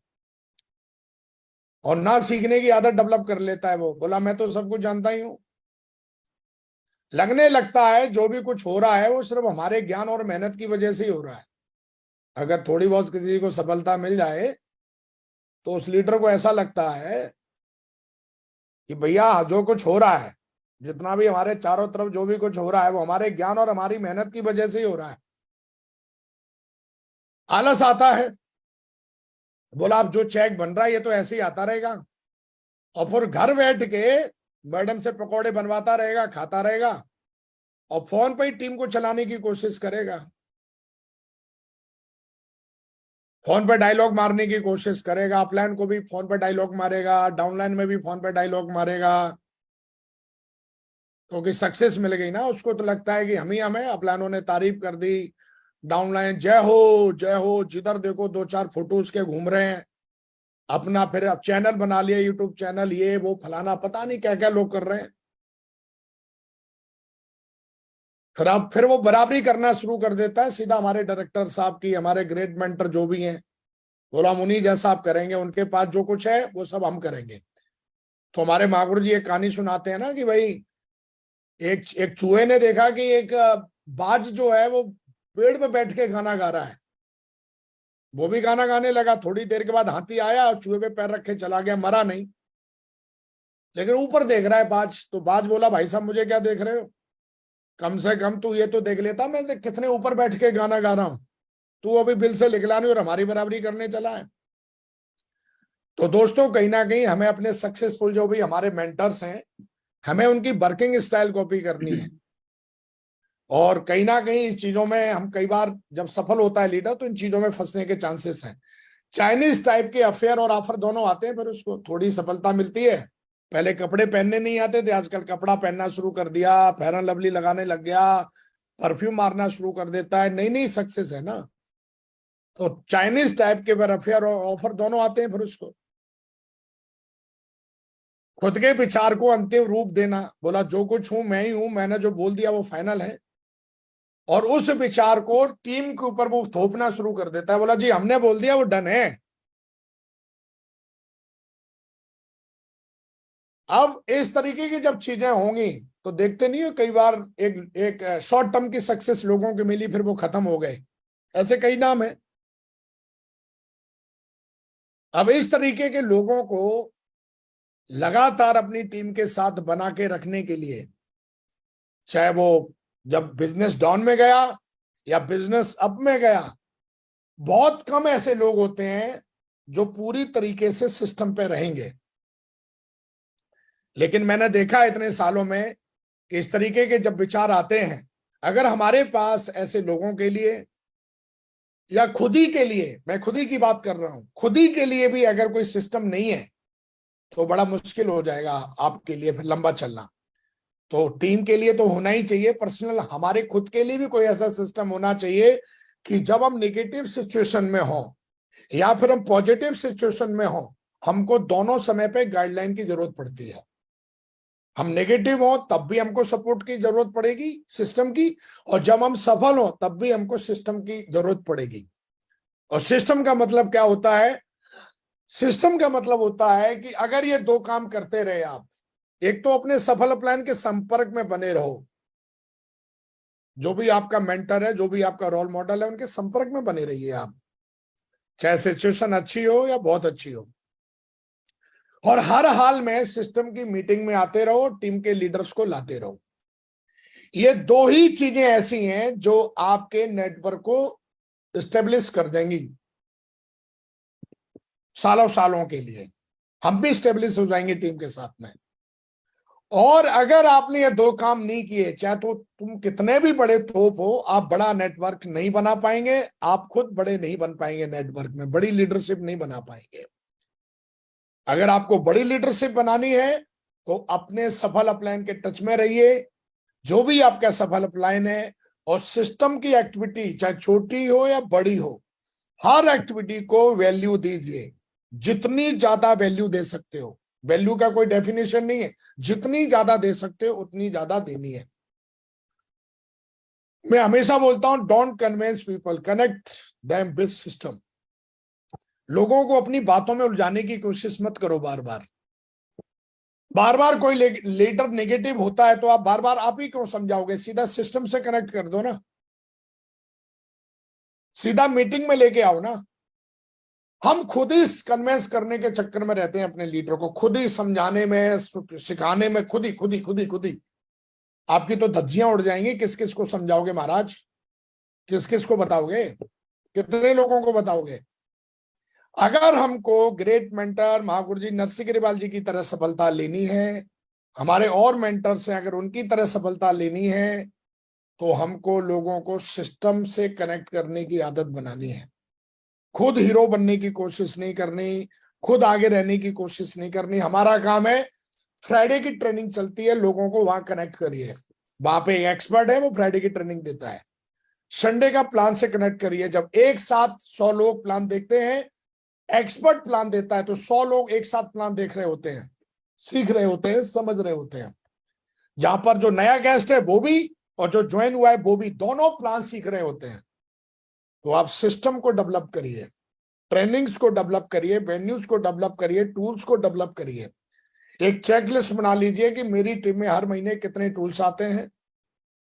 और ना सीखने की आदत डेवलप कर लेता है। वो बोला मैं तो सब कुछ जानता ही हूं। लगने लगता है जो भी कुछ हो रहा है वो सिर्फ हमारे ज्ञान और मेहनत की वजह से ही हो रहा है। अगर थोड़ी बहुत किसी को सफलता मिल जाए तो उस लीडर को ऐसा लगता है कि भैया जो कुछ हो रहा है, जितना भी हमारे चारों तरफ जो भी कुछ हो रहा है, वो हमारे ज्ञान और हमारी मेहनत की वजह से ही हो रहा है। आलस आता है, बोला अब जो चेक बन रहा है ये तो ऐसे ही आता रहेगा, और फिर घर बैठ के मैडम से पकौड़े बनवाता रहेगा, खाता रहेगा, और फोन पे ही टीम को चलाने की कोशिश करेगा, फोन पे डायलॉग मारने की कोशिश करेगा, अपलाइन को भी फोन पे डायलॉग मारेगा, डाउनलाइन में भी फोन पे डायलॉग मारेगा। क्योंकि सक्सेस मिल गई ना उसको, तो लगता है कि हमें अपलाइनों ने तारीफ कर दी, डाउनलाइन जय हो, जिधर देखो 2-4 फोटो उसके घूम रहे हैं। अपना फिर अब चैनल बना लिया, यूट्यूब चैनल, ये वो फलाना, पता नहीं क्या क्या लोग कर रहे हैं। फिर वो बराबरी करना शुरू कर देता है सीधा हमारे डायरेक्टर साहब की, हमारे ग्रेड मेंटर जो भी हैं, बोला हम उन्हीं जैसा आप करेंगे, उनके पास जो कुछ है वो सब हम करेंगे। तो हमारे महागुरु जी एक कहानी सुनाते हैं ना कि भाई एक एक चूहे ने देखा कि एक बाज जो है वो पेड़ पे बैठ के गाना गा रहा है। वो भी गाना गाने लगा, थोड़ी देर के बाद हाथी आया और चूहे पे पैर रखे चला गया, मरा नहीं, लेकिन ऊपर देख रहा है बाज। तो बाज बोला भाई साहब मुझे क्या देख रहे हो, कम से कम तू ये तो देख लेता मैं कितने ऊपर बैठ के गाना गा रहा हूं, तू अभी बिल से निकला नहीं और हमारी बराबरी करने चला है। तो दोस्तों, कहीं ना कहीं हमें अपने सक्सेसफुल जो भी हमारे मेंटर्स हैं, हमें उनकी वर्किंग स्टाइल कॉपी करनी है। और कहीं ना कहीं इस चीजों में हम कई बार जब सफल होता है लीडर, तो इन चीजों में फंसने के चांसेस हैं। चाइनीज टाइप के अफेयर और ऑफर दोनों आते हैं, फिर उसको थोड़ी सफलता मिलती है। पहले कपड़े पहनने नहीं आते थे, आजकल कपड़ा पहनना शुरू कर दिया, फेयर एंड लवली लगाने लग गया, परफ्यूम मारना शुरू कर देता है, नई नई सक्सेस है ना। तो चाइनीज टाइप के फिर अफेयर और ऑफर दोनों आते हैं। फिर उसको खुद के विचार को अंतिम रूप देना, बोला जो कुछ हूं मैं ही हूं, मैंने जो बोल दिया वो फाइनल है, और उस विचार को टीम के ऊपर वो थोपना शुरू कर देता है। बोला जी हमने बोल दिया, वो डन है। अब इस तरीके की जब चीजें होंगी तो देखते नहीं हो, कई बार एक एक शॉर्ट टर्म की सक्सेस लोगों की मिली, फिर वो खत्म हो गए, ऐसे कई नाम है। अब इस तरीके के लोगों को लगातार अपनी टीम के साथ बना के रखने के लिए, चाहे वो जब बिजनेस डाउन में गया या बिजनेस अप में गया, बहुत कम ऐसे लोग होते हैं जो पूरी तरीके से सिस्टम पे रहेंगे। लेकिन मैंने देखा इतने सालों में कि इस तरीके के जब विचार आते हैं, अगर हमारे पास ऐसे लोगों के लिए या खुद ही के लिए, मैं खुद ही की बात कर रहा हूं, खुद ही के लिए भी अगर कोई सिस्टम नहीं है तो बड़ा मुश्किल हो जाएगा आपके लिए फिर लंबा चलना। तो टीम के लिए तो होना ही चाहिए, पर्सनल हमारे खुद के लिए भी कोई ऐसा सिस्टम होना चाहिए कि जब हम नेगेटिव सिचुएशन में हो या फिर हम पॉजिटिव सिचुएशन में हो, हमको दोनों समय पे गाइडलाइन की जरूरत पड़ती है। हम नेगेटिव हो तब भी हमको सपोर्ट की जरूरत पड़ेगी सिस्टम की, और जब हम सफल हो तब भी हमको सिस्टम की जरूरत पड़ेगी। और सिस्टम का मतलब क्या होता है? सिस्टम का मतलब होता है कि अगर ये दो काम करते रहे आप, एक तो अपने सफल प्लान के संपर्क में बने रहो, जो भी आपका मेंटर है, जो भी आपका रोल मॉडल है, उनके संपर्क में बने रहिए आप, चाहे सिचुएशन अच्छी हो या बहुत अच्छी हो। और हर हाल में सिस्टम की मीटिंग में आते रहो, टीम के लीडर्स को लाते रहो। ये दो ही चीजें ऐसी हैं जो आपके नेटवर्क को स्टेब्लिश कर देंगी सालों सालों के लिए। हम भी स्टेब्लिश हो जाएंगे टीम के साथ में। और अगर आपने ये दो काम नहीं किए, चाहे तो तुम कितने भी बड़े तोप हो, आप बड़ा नेटवर्क नहीं बना पाएंगे, आप खुद बड़े नहीं बन पाएंगे, नेटवर्क में बड़ी लीडरशिप नहीं बना पाएंगे। अगर आपको बड़ी लीडरशिप बनानी है तो अपने सफल अपलाइन के टच में रहिए, जो भी आपका सफल अपलाइन है, और सिस्टम की एक्टिविटी चाहे छोटी हो या बड़ी हो, हर एक्टिविटी को वैल्यू दीजिए, जितनी ज्यादा वैल्यू दे सकते हो। वैल्यू का कोई डेफिनेशन नहीं है, जितनी ज्यादा दे सकते हो उतनी ज्यादा देनी है। मैं हमेशा बोलता हूं, don't convince people, connect them with system. लोगों को अपनी बातों में उलझाने की कोशिश मत करो। बार बार कोई लीडर नेगेटिव होता है तो आप बार बार आप ही क्यों समझाओगे? सीधा सिस्टम से कनेक्ट कर दो ना, सीधा मीटिंग में लेके आओ ना। हम खुद ही कन्विंस करने के चक्कर में रहते हैं अपने लीडर को, खुद ही समझाने में, सिखाने में, खुद ही। आपकी तो धज्जियां उड़ जाएंगी। किस किस को समझाओगे महाराज? किस किस को बताओगे? कितने लोगों को बताओगे? अगर हमको ग्रेट मेंटर महागुरु जी नरसिंह अग्रवाल जी की तरह सफलता लेनी है, हमारे और मेंटर्स हैं, अगर उनकी तरह सफलता लेनी है, तो हमको लोगों को सिस्टम से कनेक्ट करने की आदत बनानी है। खुद हीरो बनने की कोशिश नहीं करनी, खुद आगे रहने की कोशिश नहीं करनी। हमारा काम है, फ्राइडे की ट्रेनिंग चलती है, लोगों को वहां कनेक्ट करिए। वहां पे एक एक्सपर्ट है, वो फ्राइडे की ट्रेनिंग देता है। संडे का प्लान से कनेक्ट करिए। जब एक साथ 100 लोग प्लान देखते हैं, एक्सपर्ट प्लान देता है, तो 100 लोग एक साथ प्लान देख रहे होते हैं, सीख रहे होते हैं, समझ रहे होते हैं। जहां पर जो नया गेस्ट है वो भी, और जो ज्वाइन हुआ है वो भी, दोनों प्लान सीख रहे होते हैं। तो आप सिस्टम को डेवलप करिए, ट्रेनिंग्स को डेवलप करिए, वेन्यूज को डेवलप करिए, टूल्स को डेवलप करिए। एक चेकलिस्ट बना लीजिए कि मेरी टीम में हर महीने कितने टूल्स आते हैं,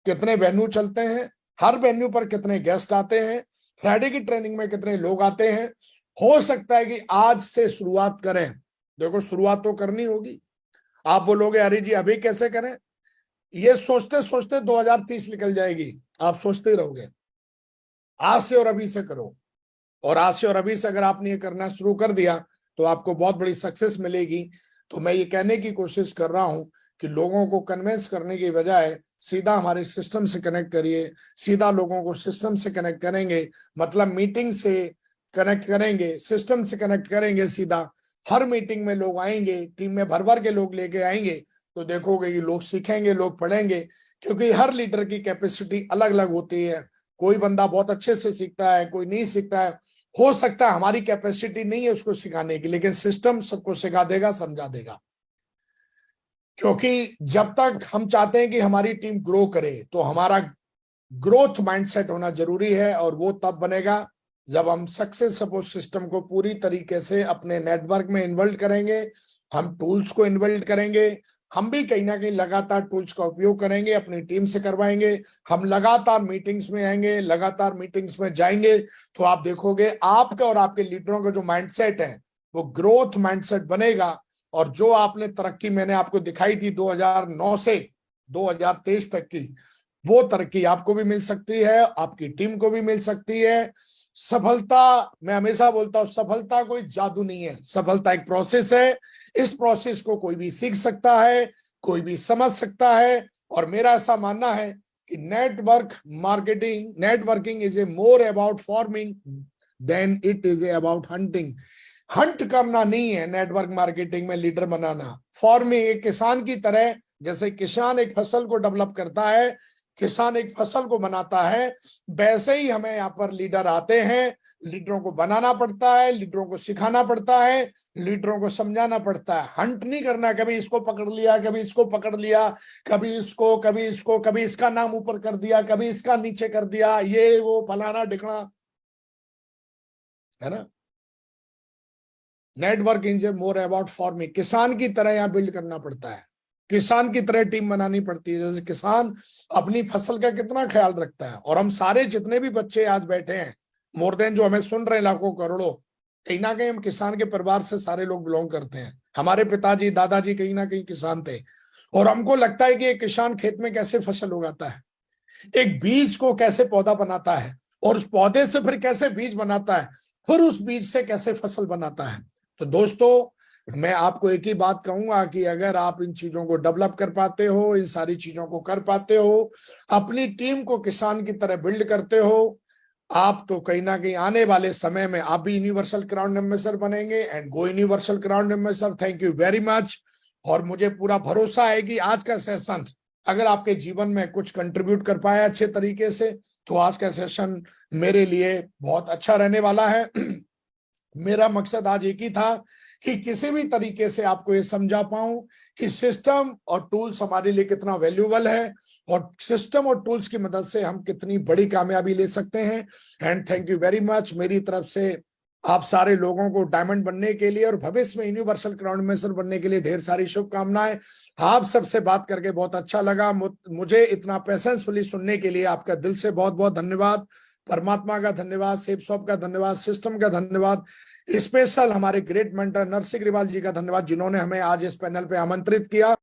कितने वेन्यू चलते हैं, हर वेन्यू पर कितने गेस्ट आते हैं, फ्राइडे की ट्रेनिंग में कितने लोग आते हैं। हो सकता है कि आज से शुरुआत करें। देखो, शुरुआत तो करनी होगी। आप बोलोगे अरे जी अभी कैसे करें? ये सोचते सोचते 2030 निकल जाएगी, आप सोचते ही रहोगे। आज से और अभी से करो, और आज से और अभी से अगर आपने ये करना शुरू कर दिया तो आपको बहुत बड़ी सक्सेस मिलेगी। तो मैं ये कहने की कोशिश कर रहा हूं कि लोगों को कन्विंस करने की बजाय सीधा हमारे सिस्टम से कनेक्ट करिए। सीधा लोगों को सिस्टम से कनेक्ट करेंगे, मतलब मीटिंग से कनेक्ट करेंगे, सिस्टम से कनेक्ट करेंगे सीधा। हर मीटिंग में लोग आएंगे, टीम में भर भर के लोग लेके आएंगे, तो देखोगे कि लोग सीखेंगे, लोग पढ़ेंगे। क्योंकि हर लीडर की कैपेसिटी अलग अलग होती है। कोई बंदा बहुत अच्छे से सीखता है, कोई नहीं सीखता है। हो सकता है हमारी कैपेसिटी नहीं है उसको सिखाने की, लेकिन सिस्टम सबको सिखा देगा, समझा देगा। क्योंकि जब तक हम चाहते हैं कि हमारी टीम ग्रो करे, तो हमारा ग्रोथ माइंडसेट होना जरूरी है। और वो तब बनेगा जब हम सक्सेस सपोर्ट सिस्टम को पूरी तरीके से अपने नेटवर्क में इन्वॉल्व करेंगे, हम टूल्स को इन्वॉल्व करेंगे, हम भी कहीं ना कहीं लगातार टूल्स का उपयोग करेंगे, अपनी टीम से करवाएंगे, हम लगातार मीटिंग्स में आएंगे, लगातार मीटिंग्स में जाएंगे। तो आप देखोगे आपका और आपके लीडरों का जो माइंडसेट है वो ग्रोथ माइंडसेट बनेगा। और जो आपने तरक्की मैंने आपको दिखाई थी 2009 से 2023 तक की, वो तरक्की आपको भी मिल सकती है, आपकी टीम को भी मिल सकती है। सफलता, मैं हमेशा बोलता हूं, सफलता कोई जादू नहीं है, सफलता एक प्रोसेस है। इस प्रोसेस को कोई भी सीख सकता है, कोई भी समझ सकता है। और मेरा ऐसा मानना है कि networking is a more about farming than it is a about hunting. Hunt करना नहीं है नेटवर्क मार्केटिंग में लीडर बनाना। फॉर्मिंग एक किसान की तरह, जैसे किसान एक फसल को डेवलप करता है, किसान एक फसल को बनाता है, वैसे ही हमें यहाँ पर लीडर आते हैं लीडरों को बनाना पड़ता है, लीडरों को सिखाना पड़ता है, लीडरों को समझाना पड़ता है। हंट नहीं करना, कभी इसको पकड़ लिया, कभी इसको पकड़ लिया, कभी इसको, कभी इसको, कभी इसका नाम ऊपर कर दिया, कभी इसका नीचे कर दिया, ये वो फलाना ढिकना, है ना। Network is more about farming. किसान की तरह यहाँ बिल्ड करना पड़ता है, किसान की तरह टीम बनानी पड़ती है। जैसे किसान अपनी फसल का कितना ख्याल रखता है, और हम सारे जितने भी बच्चे आज बैठे हैं, मोर देन जो हमें सुन रहे हैं लाखों करोड़ों, कहीं ना कहीं हम किसान के परिवार से सारे लोग बिलोंग करते हैं। हमारे पिताजी दादाजी कहीं ना कहीं किसान थे, और हमको लगता है कि एक किसान खेत में कैसे फसल उगाता है, एक बीज को कैसे पौधा बनाता है, और उस पौधे से फिर कैसे बीज बनाता है, फिर उस बीज से कैसे फसल बनाता है। तो दोस्तों, मैं आपको एक ही बात कहूंगा कि अगर आप इन चीजों को डेवलप कर पाते हो, इन सारी चीजों को कर पाते हो, अपनी टीम को किसान की तरह बिल्ड करते हो, आप तो कहीं ना कहीं आने वाले समय में आप भी यूनिवर्सल क्राउन एम्बेसडर बनेंगे। And go universal crown ambassador. Thank you very much. और मुझे पूरा भरोसा है कि आज का सेशन अगर आपके जीवन में कुछ कंट्रीब्यूट कर पाया अच्छे तरीके से, तो आज का सेशन मेरे लिए बहुत अच्छा रहने वाला है। मेरा मकसद आज एक ही था कि किसी भी तरीके से आपको ये समझा पाऊं कि सिस्टम और टूल्स हमारे लिए कितना वैल्यूएबल है, और सिस्टम और टूल्स की मदद से हम कितनी बड़ी कामयाबी ले सकते हैं। And thank you very much. मेरी तरफ से आप सारे लोगों को डायमंड बनने के लिए और भविष्य में यूनिवर्सल क्राउन एम्बेसडर बनने के लिए ढेर सारी शुभकामनाएं। आप सबसे बात करके बहुत अच्छा लगा। मुझे इतना पेशेंसफुली सुनने के लिए आपका दिल से बहुत बहुत धन्यवाद। परमात्मा का धन्यवाद, सेपसॉप का धन्यवाद, सिस्टम का धन्यवाद, स्पेशल हमारे ग्रेट मेंटर नरसिंह अग्रवाल जी का धन्यवाद, जिन्होंने हमें आज इस पैनल पे आमंत्रित किया।